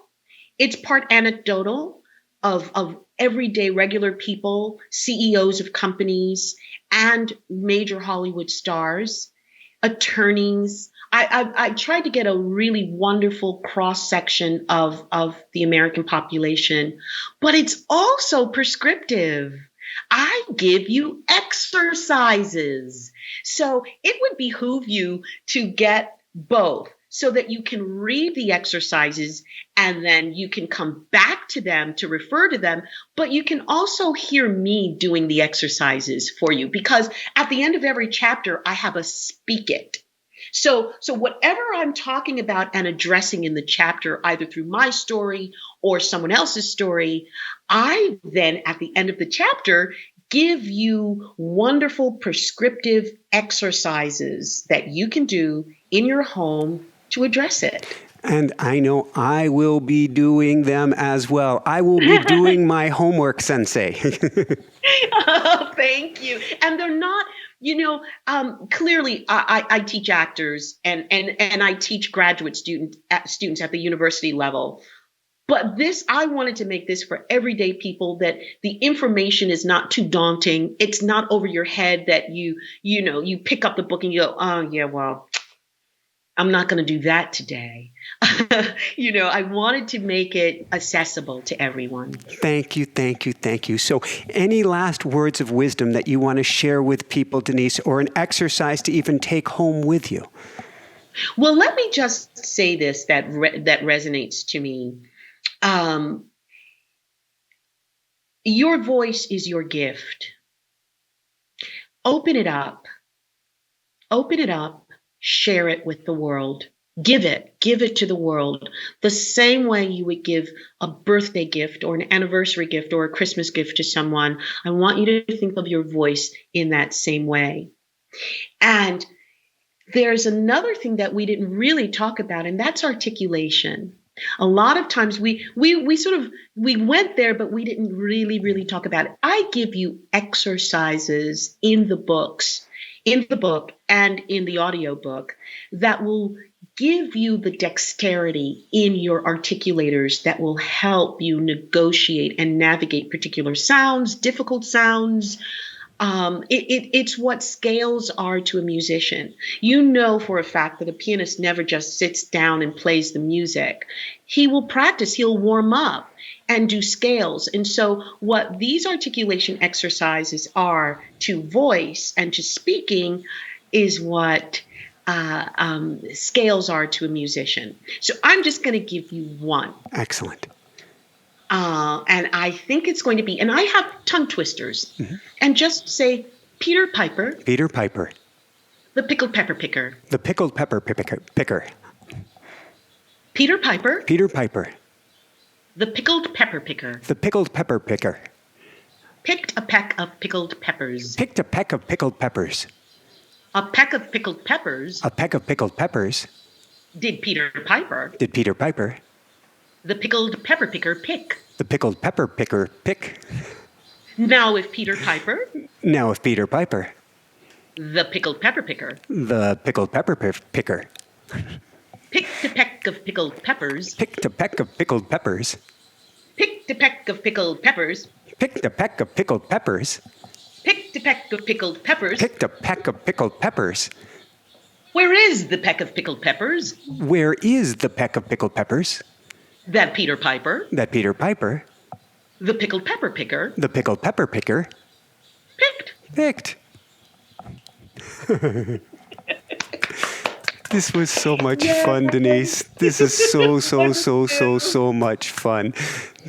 it's part anecdotal of everyday regular people, CEOs of companies, and major Hollywood stars. attorneys. I tried to get a really wonderful cross section of the American population, but it's also prescriptive. I give you exercises. So it would behoove you to get both so that you can read the exercises and then you can come back to them to refer to them, but you can also hear me doing the exercises for you because at the end of every chapter, I have a speak it. So whatever I'm talking about and addressing in the chapter, either through my story or someone else's story, I then at the end of the chapter give you wonderful prescriptive exercises that you can do in your home to address it. And I know I will be doing them as well. I will be doing my homework, Sensei. Oh, thank you. And they're not, clearly I teach actors and I teach graduate students at the university level. But I wanted to make this for everyday people that the information is not too daunting. It's not over your head that you pick up the book and you go, oh, yeah, well, I'm not going to do that today. I wanted to make it accessible to everyone. Thank you, thank you, thank you. So any last words of wisdom that you want to share with people, Denise, or an exercise to even take home with you? Well, let me just say this that resonates to me. Your voice is your gift. Open it up. Share it with the world. Give it to the world the same way you would give a birthday gift or an anniversary gift or a Christmas gift to someone. I want you to think of your voice in that same way. And there's another thing that we didn't really talk about, and that's articulation. A lot of times we went there, but we didn't really talk about it. I give you exercises in the book and in the audiobook that will give you the dexterity in your articulators that will help you negotiate and navigate particular sounds, difficult sounds. It's what scales are to a musician. You know for a fact that a pianist never just sits down and plays the music. He will practice, he'll warm up and do scales. And so what these articulation exercises are to voice and to speaking is what scales are to a musician. So I'm just going to give you one. Excellent. And I think it's going to be, and I have tongue twisters, and just say, Peter Piper. Peter Piper. The pickled pepper picker. The pickled pepper picker. Peter Piper. Peter Piper. The pickled pepper picker. The pickled pepper picker. Picked a peck of pickled peppers. Picked a peck of pickled peppers. A peck of pickled peppers. A peck of pickled peppers. Did Peter Piper. Did Peter Piper. The pickled pepper picker pick. The pickled pepper picker pick. Now if Peter Piper. Now if Peter Piper. The pickled pepper picker. The pickled pepper picker. Picked a peck of pickled peppers. Picked a peck of pickled peppers. Picked a peck of pickled peppers. Picked a peck of pickled peppers. Picked a peck of pickled peppers. Picked a peck of pickled peppers. Where is the peck of pickled peppers? Where is the peck of pickled peppers? That Peter Piper. That Peter Piper. The pickled pepper picker. The pickled pepper picker. Picked. This was so much fun, Denise. This is so much fun.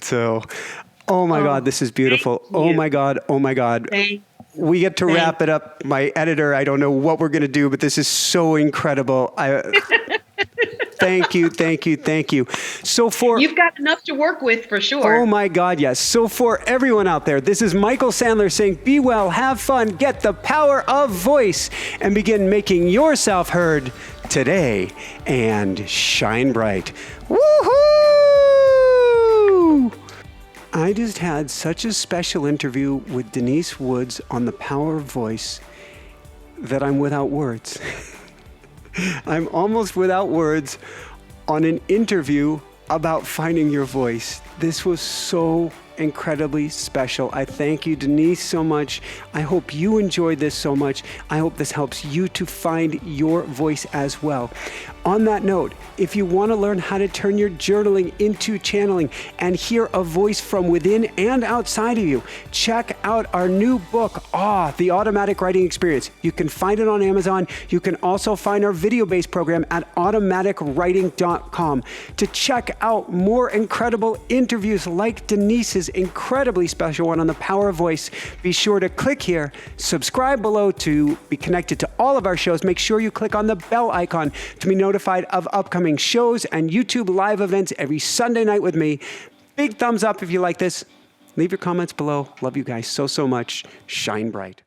So, oh my God, this is beautiful. Oh my God. We get to wrap it up. My editor, I don't know what we're going to do, but this is so incredible. Thank you. You've got enough to work with for sure. Oh my God, yes. So for everyone out there, this is Michael Sandler saying, be well, have fun, get the power of voice, and begin making yourself heard today and shine bright. Woohoo! I just had such a special interview with Denise Woods on the power of voice that I'm without words. I'm almost without words on an interview about finding your voice. This was so incredibly special. I thank you, Denise, so much. I hope you enjoyed this so much. I hope this helps you to find your voice as well. On that note, if you want to learn how to turn your journaling into channeling and hear a voice from within and outside of you, check out our new book, The Automatic Writing Experience. You can find it on Amazon. You can also find our video-based program at automaticwriting.com. To check out more incredible interviews like Denise's incredibly special one on the power of voice, be sure to click here, subscribe below to be connected to all of our shows. Make sure you click on the bell icon to be notified of upcoming shows and YouTube live events every Sunday night with me. Big thumbs up if you like this. Leave your comments below. Love you guys so much. Shine bright.